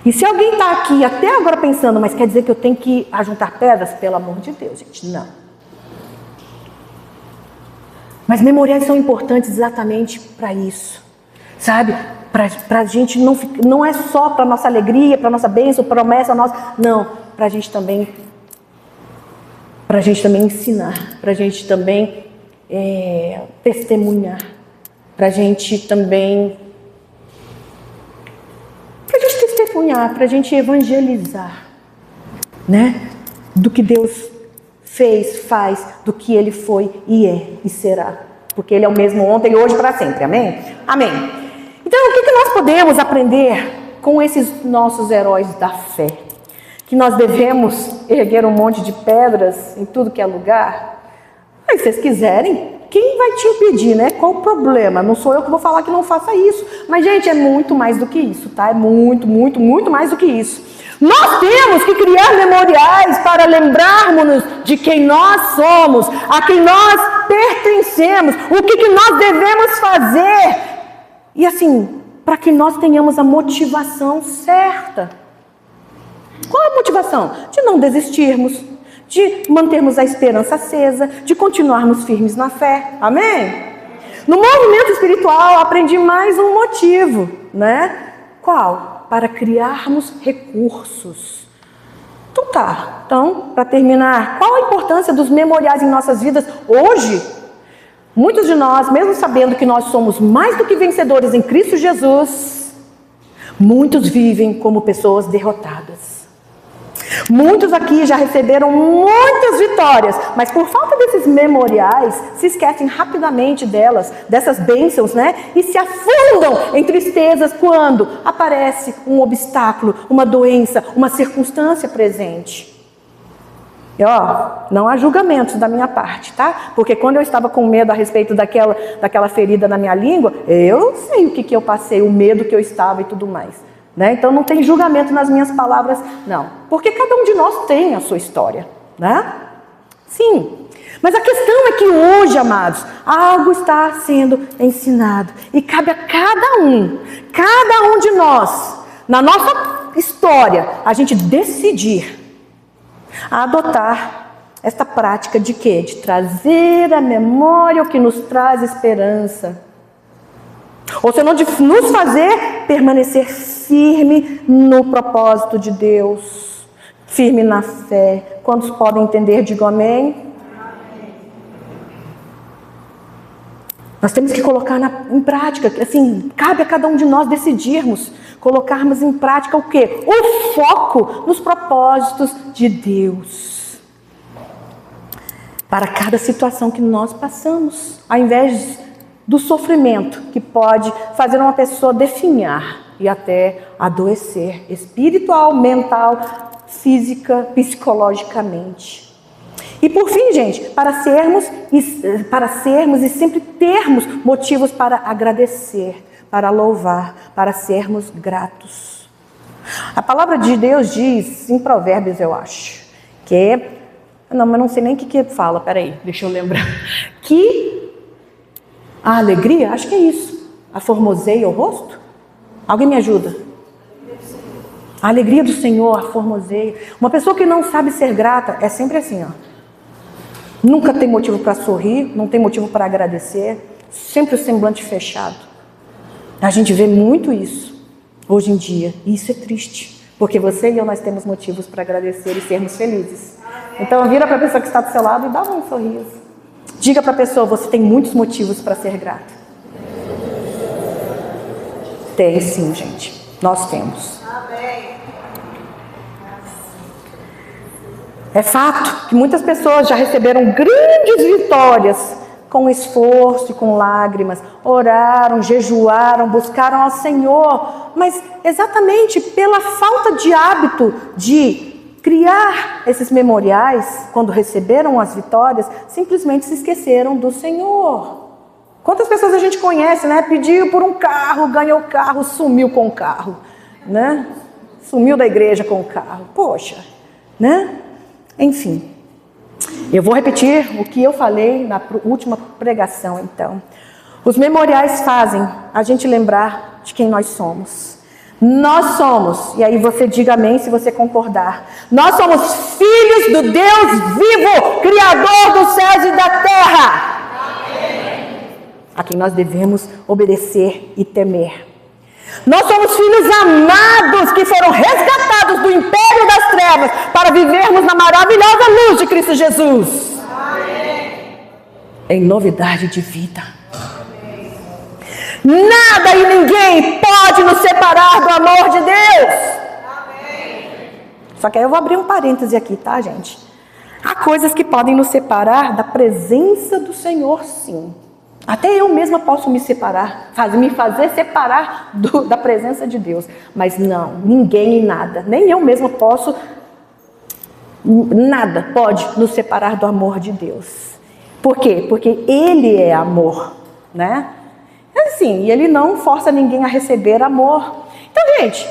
E se alguém está aqui até agora pensando, mas quer dizer que eu tenho que ajuntar pedras? Pelo amor de Deus, gente, não. Mas memoriais são importantes exatamente para isso. Sabe, para a gente não é só para a nossa alegria, para a nossa bênção, promessa nossa, não, para a gente também ensinar, para a gente também testemunhar, para a gente também, para a gente evangelizar, né, do que Deus fez, faz, do que Ele foi e é e será, porque Ele é o mesmo ontem e hoje para sempre, amém? Amém. Então, o que nós podemos aprender com esses nossos heróis da fé? Que nós devemos erguer um monte de pedras em tudo que é lugar? Mas se vocês quiserem, quem vai te impedir, né? Qual o problema? Não sou eu que vou falar que não faça isso. Mas, gente, é muito mais do que isso, tá? É muito, muito, muito mais do que isso. Nós temos que criar memoriais para lembrarmos-nos de quem nós somos, a quem nós pertencemos, o que nós devemos fazer. E assim, para que nós tenhamos a motivação certa. Qual é a motivação? De não desistirmos, de mantermos a esperança acesa, de continuarmos firmes na fé. Amém? No movimento espiritual, aprendi mais um motivo, né? Qual? Para criarmos recursos. Então tá. Então, para terminar, qual a importância dos memoriais em nossas vidas hoje? Muitos de nós, mesmo sabendo que nós somos mais do que vencedores em Cristo Jesus, muitos vivem como pessoas derrotadas. Muitos aqui já receberam muitas vitórias, mas por falta desses memoriais, se esquecem rapidamente delas, dessas bênçãos, né? E se afundam em tristezas quando aparece um obstáculo, uma doença, uma circunstância presente. E não há julgamentos da minha parte, tá? Porque quando eu estava com medo a respeito daquela ferida na minha língua, eu sei o que eu passei, o medo que eu estava e tudo mais, né? Então não tem julgamento nas minhas palavras, não. Porque cada um de nós tem a sua história, né? Sim. Mas a questão é que hoje, amados, algo está sendo ensinado. E cabe a cada um de nós, na nossa história, a gente decidir a adotar esta prática de quê? De trazer à memória o que nos traz esperança. Ou senão de nos fazer permanecer firme no propósito de Deus, firme na fé. Quantos podem entender? Digo amém. Nós temos que colocar em prática, assim, cabe a cada um de nós decidirmos, colocarmos em prática o quê? O foco nos propósitos de Deus. Para cada situação que nós passamos, ao invés do sofrimento que pode fazer uma pessoa definhar e até adoecer espiritual, mental, física, psicologicamente. E por fim, gente, para sermos e sempre termos motivos para agradecer, para louvar, para sermos gratos. A palavra de Deus diz, em Provérbios eu acho, mas não sei nem o que fala, peraí, deixa eu lembrar, que a alegria, acho que é isso, aformoseia o rosto? Alguém me ajuda? A alegria do Senhor aformoseia. Uma pessoa que não sabe ser grata é sempre assim, ó. Nunca tem motivo para sorrir, não tem motivo para agradecer, sempre o semblante fechado. A gente vê muito isso hoje em dia, e isso é triste, porque você e eu, nós temos motivos para agradecer e sermos felizes. Então vira para a pessoa que está do seu lado e dá um sorriso. Diga para a pessoa, você tem muitos motivos para ser grata. Tem sim, gente. Nós temos. É fato que muitas pessoas já receberam grandes vitórias com esforço e com lágrimas. Oraram, jejuaram, buscaram ao Senhor. Mas exatamente pela falta de hábito de criar esses memoriais, quando receberam as vitórias, simplesmente se esqueceram do Senhor. Quantas pessoas a gente conhece, né? Pediu por um carro, ganhou o carro, sumiu com o carro, né? Sumiu da igreja com o carro. Poxa, né? Enfim, eu vou repetir o que eu falei na última pregação, então. Os memoriais fazem a gente lembrar de quem nós somos. Nós somos, e aí você diga amém se você concordar. Nós somos filhos do Deus vivo, Criador dos céus e da terra. A quem nós devemos obedecer e temer. Nós somos filhos amados que foram resgatados do império das trevas para vivermos na maravilhosa luz de Cristo Jesus. Amém. Em novidade de vida. Amém. Nada e ninguém pode nos separar do amor de Deus. Amém. Só que aí eu vou abrir um parêntese aqui, tá, gente? Há coisas que podem nos separar da presença do Senhor, sim. Até eu mesma posso me separar, me fazer separar da presença de Deus. Mas não, ninguém e nada, nem eu mesma posso, nada pode nos separar do amor de Deus. Por quê? Porque Ele é amor, né? Assim, e Ele não força ninguém a receber amor. Então, gente,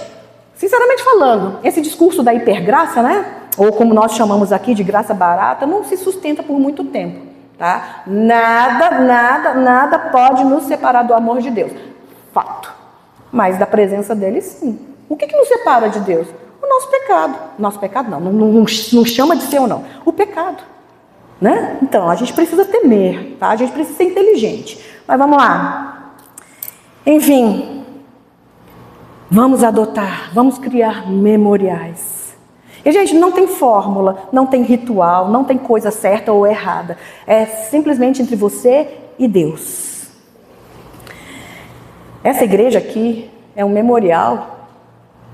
sinceramente falando, esse discurso da hipergraça, né? Ou como nós chamamos aqui de graça barata, não se sustenta por muito tempo. Tá? Nada pode nos separar do amor de Deus. Fato. Mas da presença dele, sim. O que nos separa de Deus? O nosso pecado. Nosso pecado não chama de ser ou não. O pecado. Né? Então, a gente precisa temer, tá? A gente precisa ser inteligente. Mas vamos lá. Enfim, vamos adotar, vamos criar memoriais. E, gente, não tem fórmula, não tem ritual, não tem coisa certa ou errada. É simplesmente entre você e Deus. Essa igreja aqui é um memorial.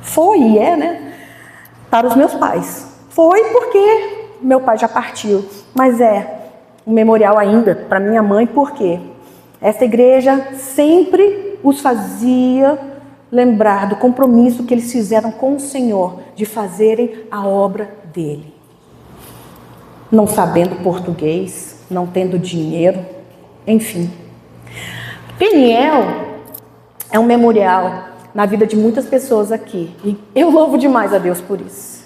Foi e é, né? Para os meus pais. Foi porque meu pai já partiu. Mas é um memorial ainda para minha mãe, porque essa igreja sempre os fazia lembrar do compromisso que eles fizeram com o Senhor de fazerem a obra dele. Não sabendo português, não tendo dinheiro, enfim. Peniel é um memorial na vida de muitas pessoas aqui. E eu louvo demais a Deus por isso.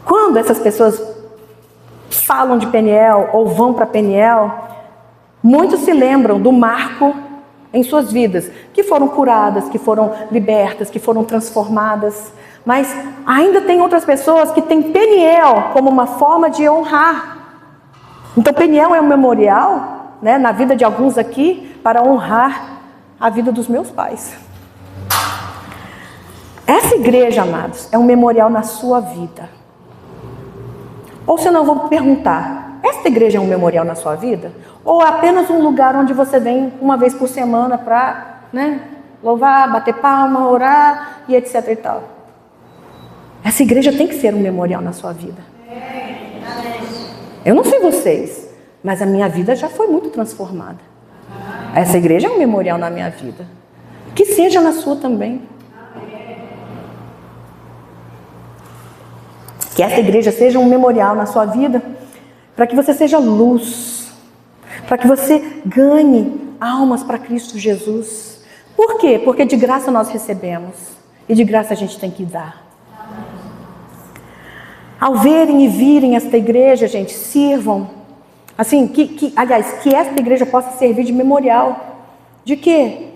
Quando essas pessoas falam de Peniel ou vão para Peniel, muitos se lembram do marco em suas vidas, que foram curadas, que foram libertas, que foram transformadas. Mas ainda tem outras pessoas que têm Peniel como uma forma de honrar. Então Peniel é um memorial, né, na vida de alguns aqui, para honrar a vida dos meus pais. Essa igreja, amados, é um memorial na sua vida. Ou senão eu vou perguntar, esta igreja é um memorial na sua vida? Ou é apenas um lugar onde você vem uma vez por semana para, né, louvar, bater palma, orar e etc e tal? Essa igreja tem que ser um memorial na sua vida. Eu não sei vocês, mas a minha vida já foi muito transformada. Essa igreja é um memorial na minha vida. Que seja na sua também. Que essa igreja seja um memorial na sua vida, para que você seja luz, para que você ganhe almas para Cristo Jesus. Por quê? Porque de graça nós recebemos, e de graça a gente tem que dar. Ao verem e virem esta igreja, gente, sirvam, Assim, aliás, que esta igreja possa servir de memorial. De quê?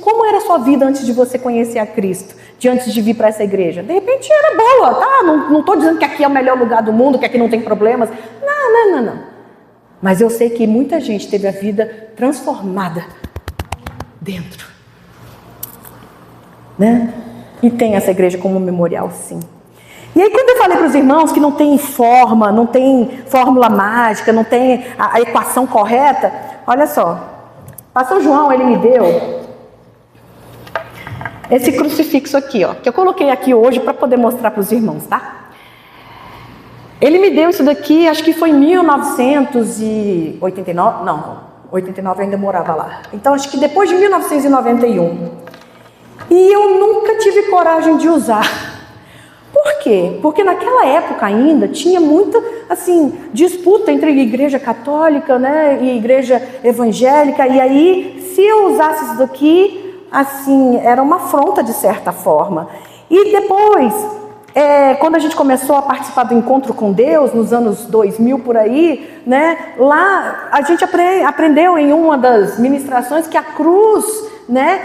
Como era a sua vida antes de você conhecer a Cristo? De antes de vir para essa igreja? De repente era boa, tá? Não estou dizendo que aqui é o melhor lugar do mundo, que aqui não tem problemas. Não. Mas eu sei que muita gente teve a vida transformada dentro. Né? E tem essa igreja como memorial, sim. E aí quando eu falei para os irmãos que não tem forma, não tem fórmula mágica, não tem a equação correta, olha só, pastor João, ele me deu esse crucifixo aqui, ó, que eu coloquei aqui hoje para poder mostrar para os irmãos, tá? Ele me deu isso daqui, acho que foi em 1989, não, 89 eu ainda morava lá, então acho que depois de 1991, e eu nunca tive coragem de usar. Por quê? Porque naquela época ainda tinha muita, assim, disputa entre igreja católica, né, e igreja evangélica, e aí, se eu usasse isso daqui, assim, era uma afronta de certa forma. E depois, quando a gente começou a participar do Encontro com Deus, nos anos 2000 por aí, né, lá a gente aprendeu em uma das ministrações que a cruz, né,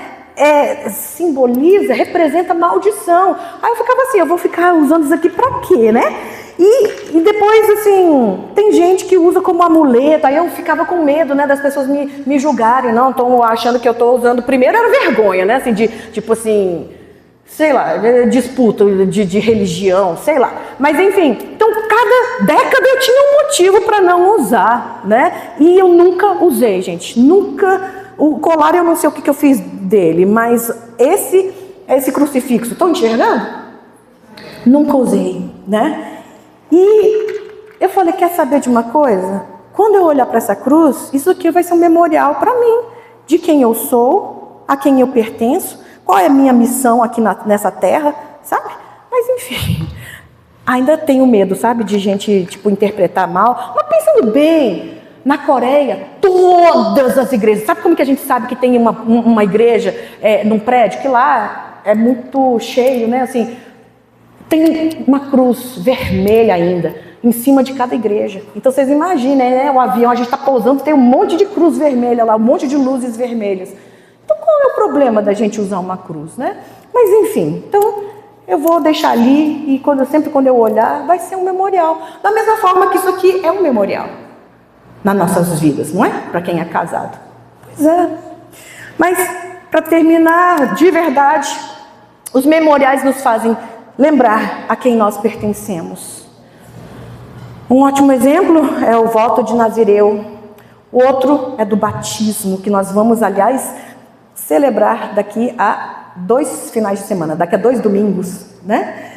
simboliza, representa maldição. Aí eu ficava assim, eu vou ficar usando isso aqui pra quê, né? E depois, assim, tem gente que usa como amuleto, aí eu ficava com medo, né, das pessoas me julgarem, não, estão achando que eu estou usando, primeiro era vergonha, né, assim, tipo assim, sei lá, disputa de religião, sei lá, mas enfim, então cada década eu tinha um motivo para não usar, né, e eu nunca usei, gente, nunca. O colar eu não sei o que eu fiz dele, mas esse crucifixo, estão enxergando? Nunca usei, né? E eu falei, quer saber de uma coisa? Quando eu olhar para essa cruz, isso aqui vai ser um memorial para mim, de quem eu sou, a quem eu pertenço, qual é a minha missão aqui nessa terra, sabe? Mas enfim, ainda tenho medo, sabe, de gente, tipo, interpretar mal, mas pensando bem. Na Coreia, todas as igrejas, sabe como que a gente sabe que tem uma igreja num prédio? Que lá é muito cheio, né? Assim, tem uma cruz vermelha ainda, em cima de cada igreja. Então vocês imaginem, né? O avião, a gente está pousando, tem um monte de cruz vermelha lá, um monte de luzes vermelhas. Então qual é o problema da gente usar uma cruz, né? Mas enfim, então eu vou deixar ali e sempre quando eu olhar, vai ser um memorial. Da mesma forma que isso aqui é um memorial. Nas nossas vidas, não é? Para quem é casado. Pois é. Mas, para terminar, de verdade, os memoriais nos fazem lembrar a quem nós pertencemos. Um ótimo exemplo é o voto de Nazireu. O outro é do batismo, que nós vamos, aliás, celebrar daqui a 2 finais de semana, daqui a 2 domingos, né?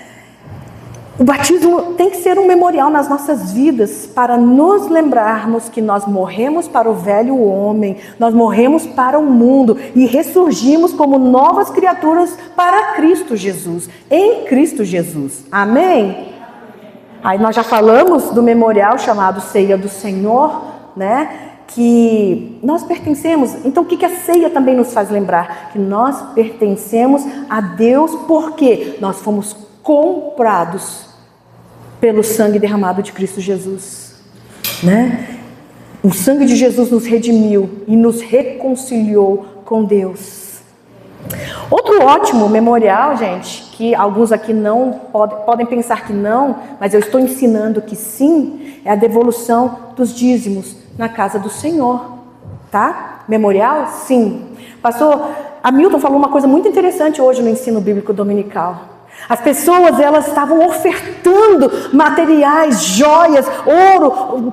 O batismo tem que ser um memorial nas nossas vidas para nos lembrarmos que nós morremos para o velho homem, nós morremos para o mundo e ressurgimos como novas criaturas para Cristo Jesus, em Cristo Jesus. Amém? Aí nós já falamos do memorial chamado Ceia do Senhor, né? Que nós pertencemos. Então o que a ceia também nos faz lembrar? Que nós pertencemos a Deus porque nós fomos comprados pelo sangue derramado de Cristo Jesus, né? O sangue de Jesus nos redimiu e nos reconciliou com Deus. Outro ótimo memorial, gente, que alguns aqui não podem pensar que não, mas eu estou ensinando que sim, é a devolução dos dízimos na casa do Senhor, tá? Memorial? Sim. Pastor Hamilton falou uma coisa muito interessante hoje no ensino bíblico dominical. As pessoas, elas estavam ofertando materiais, joias, ouro,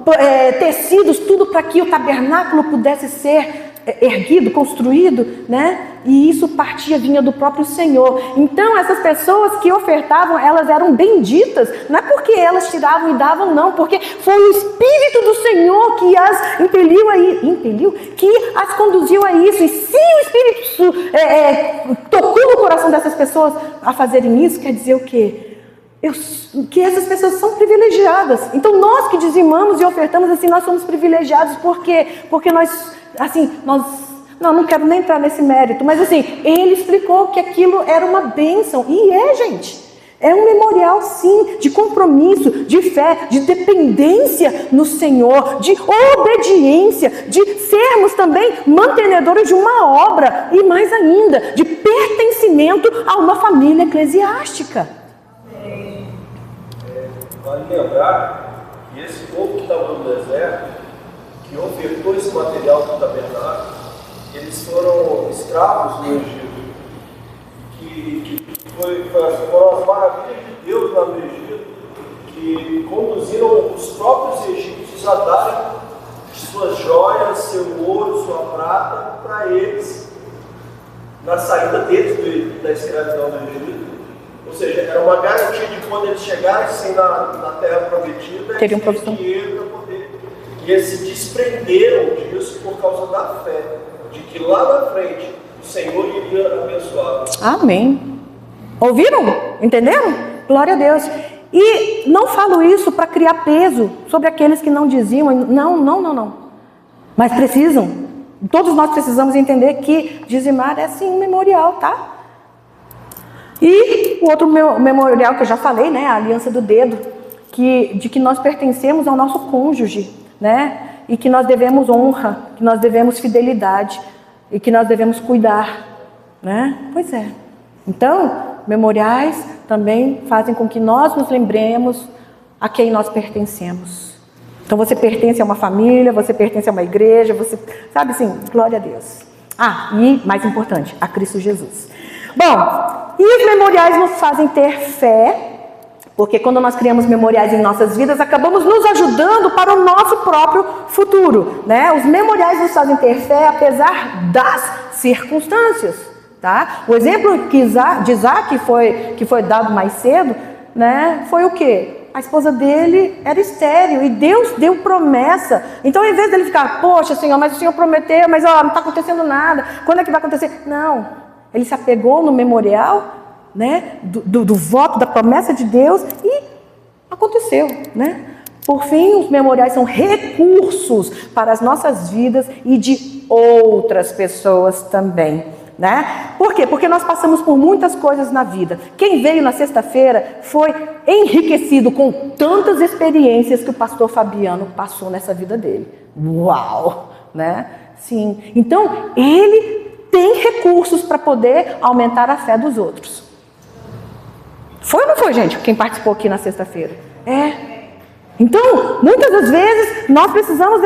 tecidos, tudo para que o tabernáculo pudesse ser erguido, construído, né? E isso vinha do próprio Senhor. Então essas pessoas que ofertavam, elas eram benditas, não é porque elas tiravam e davam, não, porque foi o Espírito do Senhor que as que as conduziu a isso. E se o Espírito tocou no coração dessas pessoas a fazerem isso, quer dizer o quê? Que essas pessoas são privilegiadas. Então nós que dizimamos e ofertamos, assim, nós somos privilegiados. Por quê? Porque não quero nem entrar nesse mérito, mas assim, ele explicou que aquilo era uma bênção, e gente, É um memorial, sim, de compromisso, de fé, de dependência no Senhor, de obediência, de sermos também mantenedores de uma obra e, mais ainda, de pertencimento a uma família eclesiástica. Vale lembrar que esse povo que estava no deserto, que ofertou esse material do tabernáculo, eles foram escravos no Egito. Foram as maravilhas de Deus lá no Egito, que conduziram os próprios egípcios a darem suas joias, seu ouro, sua prata para eles, na saída deles da escravidão do Egito. Ou seja, era uma garantia de quando eles chegassem na terra prometida, teriam provisão. Dinheiro para poder. E eles se desprenderam disso por causa da fé, de que lá na frente o Senhor iria abençoá-los. Amém. Ouviram? Entenderam? Glória a Deus. E não falo isso para criar peso sobre aqueles que não diziam. Não. Mas precisam. Todos nós precisamos entender que dizimar é sim um memorial, tá? E o outro memorial que eu já falei, né? A aliança do dedo. De que nós pertencemos ao nosso cônjuge, né? E que nós devemos honra, que nós devemos fidelidade e que nós devemos cuidar, né? Pois é. Então, memoriais também fazem com que nós nos lembremos a quem nós pertencemos. Então você pertence a uma família, você pertence a uma igreja, você sabe assim, glória a Deus. E mais importante, a Cristo Jesus. Bom, e os memoriais nos fazem ter fé, porque quando nós criamos memoriais em nossas vidas, acabamos nos ajudando para o nosso próprio futuro, né? Os memoriais nos fazem ter fé apesar das circunstâncias. Tá? O exemplo de Isaac que foi dado mais cedo, né, foi o quê? A esposa dele era estéril e Deus deu promessa. Então, em vez dele ficar, poxa, Senhor, mas o Senhor prometeu, mas não está acontecendo nada, quando é que vai acontecer? Não, ele se apegou no memorial, né, do voto, da promessa de Deus e aconteceu, né? Por fim, os memoriais são recursos para as nossas vidas e de outras pessoas também. Né? Por quê? Porque nós passamos por muitas coisas na vida. Quem veio na sexta-feira foi enriquecido com tantas experiências que o pastor Fabiano passou nessa vida dele. Uau! Né? Sim. Então, ele tem recursos para poder aumentar a fé dos outros. Foi ou não foi, gente, quem participou aqui na sexta-feira? Então, muitas das vezes, nós precisamos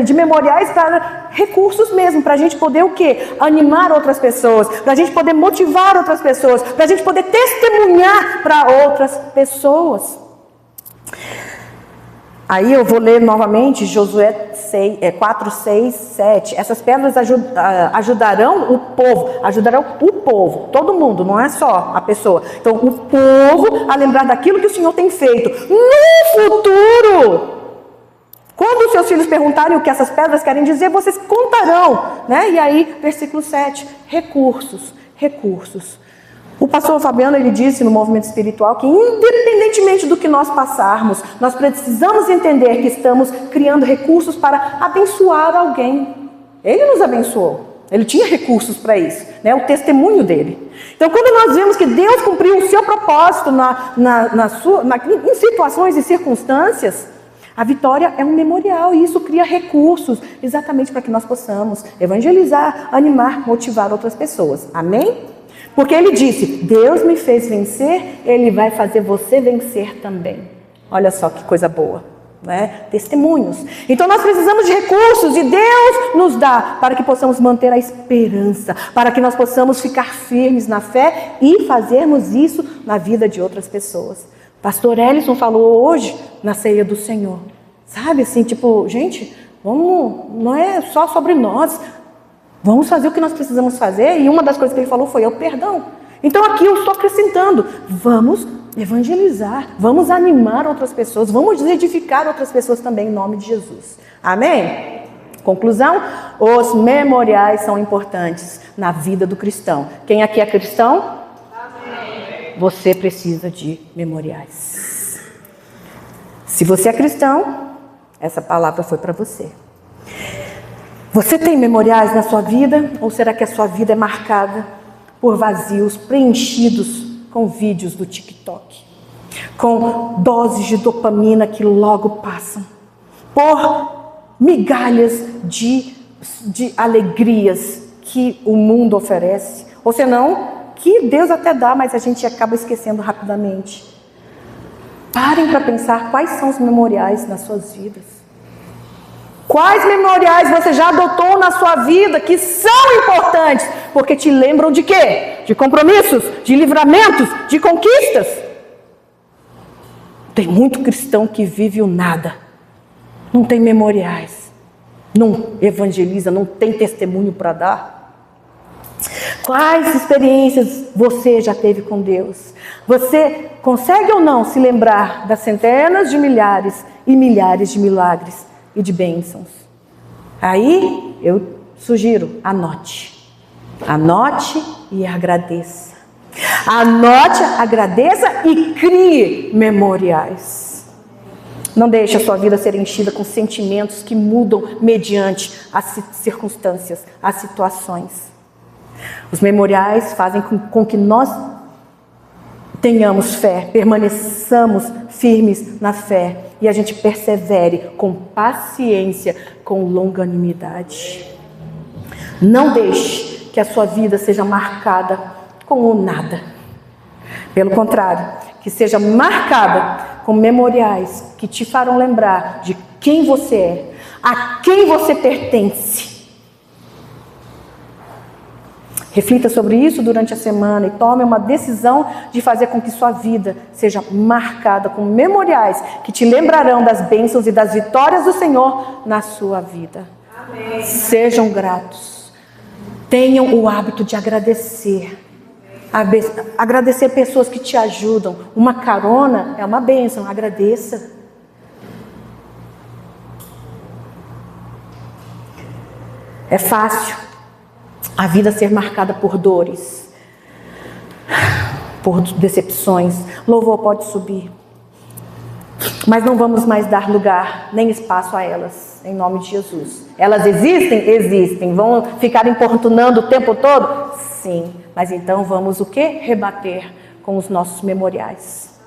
de memoriais para recursos mesmo, para a gente poder o quê? Animar outras pessoas, para a gente poder motivar outras pessoas, para a gente poder testemunhar para outras pessoas. Aí eu vou ler novamente Josué 4, 6, 7. Essas pedras ajudarão o povo, todo mundo, não é só a pessoa. Então, o povo a lembrar daquilo que o Senhor tem feito no futuro. Quando os seus filhos perguntarem o que essas pedras querem dizer, vocês contarão, né? E aí, versículo 7, recursos. O pastor Fabiano, ele disse no movimento espiritual que independentemente do que nós passarmos, nós precisamos entender que estamos criando recursos para abençoar alguém. Ele nos abençoou, ele tinha recursos para isso, né? O testemunho dele. Então, quando nós vemos que Deus cumpriu o seu propósito em situações e circunstâncias, a vitória é um memorial e isso cria recursos exatamente para que nós possamos evangelizar, animar, motivar outras pessoas. Amém? Porque ele disse, Deus me fez vencer, Ele vai fazer você vencer também. Olha só que coisa boa, né? Testemunhos. Então nós precisamos de recursos e Deus nos dá para que possamos manter a esperança, para que nós possamos ficar firmes na fé e fazermos isso na vida de outras pessoas. Pastor Ellison falou hoje na ceia do Senhor. Sabe assim, tipo, gente, não é só sobre nós. Vamos fazer o que nós precisamos fazer. E uma das coisas que ele falou foi o perdão. Então aqui eu estou acrescentando. Vamos evangelizar. Vamos animar outras pessoas. Vamos edificar outras pessoas também em nome de Jesus. Amém? Conclusão, os memoriais são importantes na vida do cristão. Quem aqui é cristão? Amém. Você precisa de memoriais. Se você é cristão, essa palavra foi para você. Você tem memoriais na sua vida? Ou será que a sua vida é marcada por vazios, preenchidos com vídeos do TikTok, com doses de dopamina que logo passam, por migalhas de alegrias que o mundo oferece, ou senão, que Deus até dá, mas a gente acaba esquecendo rapidamente. Parem para pensar quais são os memoriais nas suas vidas. Quais memoriais você já adotou na sua vida que são importantes, porque te lembram de quê? De compromissos, de livramentos, de conquistas. Tem muito cristão que vive o nada, não tem memoriais, não evangeliza, não tem testemunho para dar. Quais experiências você já teve com Deus? Você consegue ou não se lembrar das centenas de milhares e milhares de milagres e de bênçãos? Aí eu sugiro, anote. Anote e agradeça. Anote, agradeça e crie memoriais. Não deixe a sua vida ser enchida com sentimentos que mudam mediante as circunstâncias, as situações. Os memoriais fazem com que nós tenhamos fé, permaneçamos firmes na fé e a gente persevere com paciência, com longanimidade. Não deixe que a sua vida seja marcada com o nada. Pelo contrário, que seja marcada com memoriais que te farão lembrar de quem você é, a quem você pertence. Reflita sobre isso durante a semana e tome uma decisão de fazer com que sua vida seja marcada com memoriais que te lembrarão das bênçãos e das vitórias do Senhor na sua vida. Amém. Sejam gratos. Tenham o hábito de agradecer. Agradecer pessoas que te ajudam. Uma carona é uma bênção, agradeça. É fácil a vida ser marcada por dores, por decepções. Louvor pode subir, mas não vamos mais dar lugar nem espaço a elas, em nome de Jesus. Elas existem? Existem. Vão ficar importunando o tempo todo? Sim. Mas então vamos o quê? Rebater com os nossos memoriais.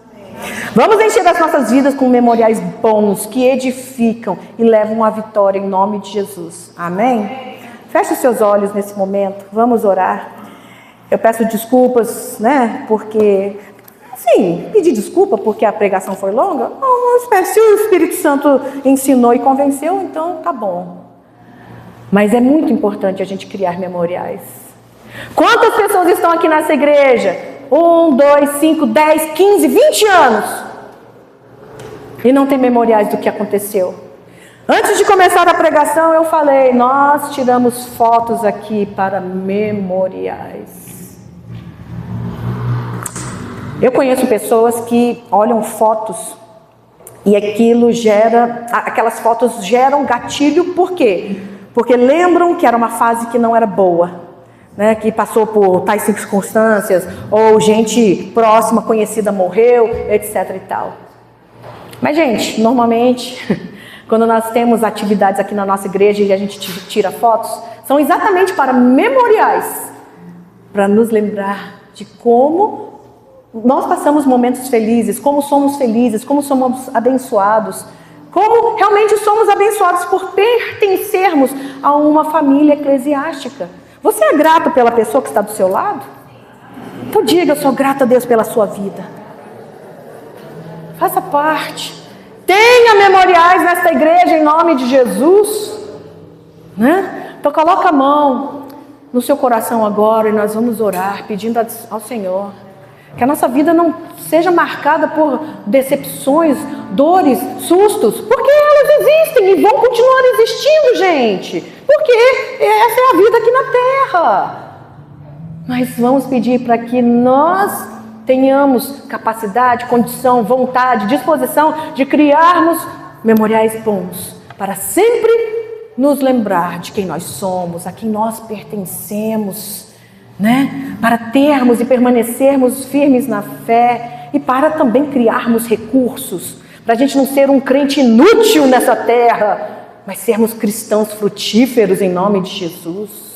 Vamos encher as nossas vidas com memoriais bons, que edificam e levam à vitória em nome de Jesus. Amém? Feche os seus olhos nesse momento, vamos orar. Eu peço desculpas, né, porque, sim, pedir desculpa porque a pregação foi longa. Não espero, se o Espírito Santo ensinou e convenceu, então tá bom. Mas é muito importante a gente criar memoriais. Quantas pessoas estão aqui nessa igreja? 1, 2, 5, 10, 15, 20 anos. E não tem memoriais do que aconteceu. Antes de começar a pregação, eu falei, nós tiramos fotos aqui para memoriais. Eu conheço pessoas que olham fotos e aquelas fotos geram gatilho, por quê? Porque lembram que era uma fase que não era boa, né? Que passou por tais circunstâncias, ou gente próxima, conhecida morreu, etc e tal. Mas, gente, normalmente, quando nós temos atividades aqui na nossa igreja e a gente tira fotos, são exatamente para memoriais, para nos lembrar de como nós passamos momentos felizes, como somos abençoados, como realmente somos abençoados por pertencermos a uma família eclesiástica. Você é grato pela pessoa que está do seu lado? Então diga, eu sou grato a Deus pela sua vida. Faça parte. Tenha memoriais nesta igreja em nome de Jesus, né? Então coloca a mão no seu coração agora e nós vamos orar pedindo ao Senhor que a nossa vida não seja marcada por decepções, dores, sustos, porque elas existem e vão continuar existindo, gente, porque essa é a vida aqui na terra. Mas vamos pedir para que nós tenhamos capacidade, condição, vontade, disposição de criarmos memoriais bons, para sempre nos lembrar de quem nós somos, a quem nós pertencemos, né? Para termos e permanecermos firmes na fé e para também criarmos recursos, para a gente não ser um crente inútil nessa terra, mas sermos cristãos frutíferos em nome de Jesus.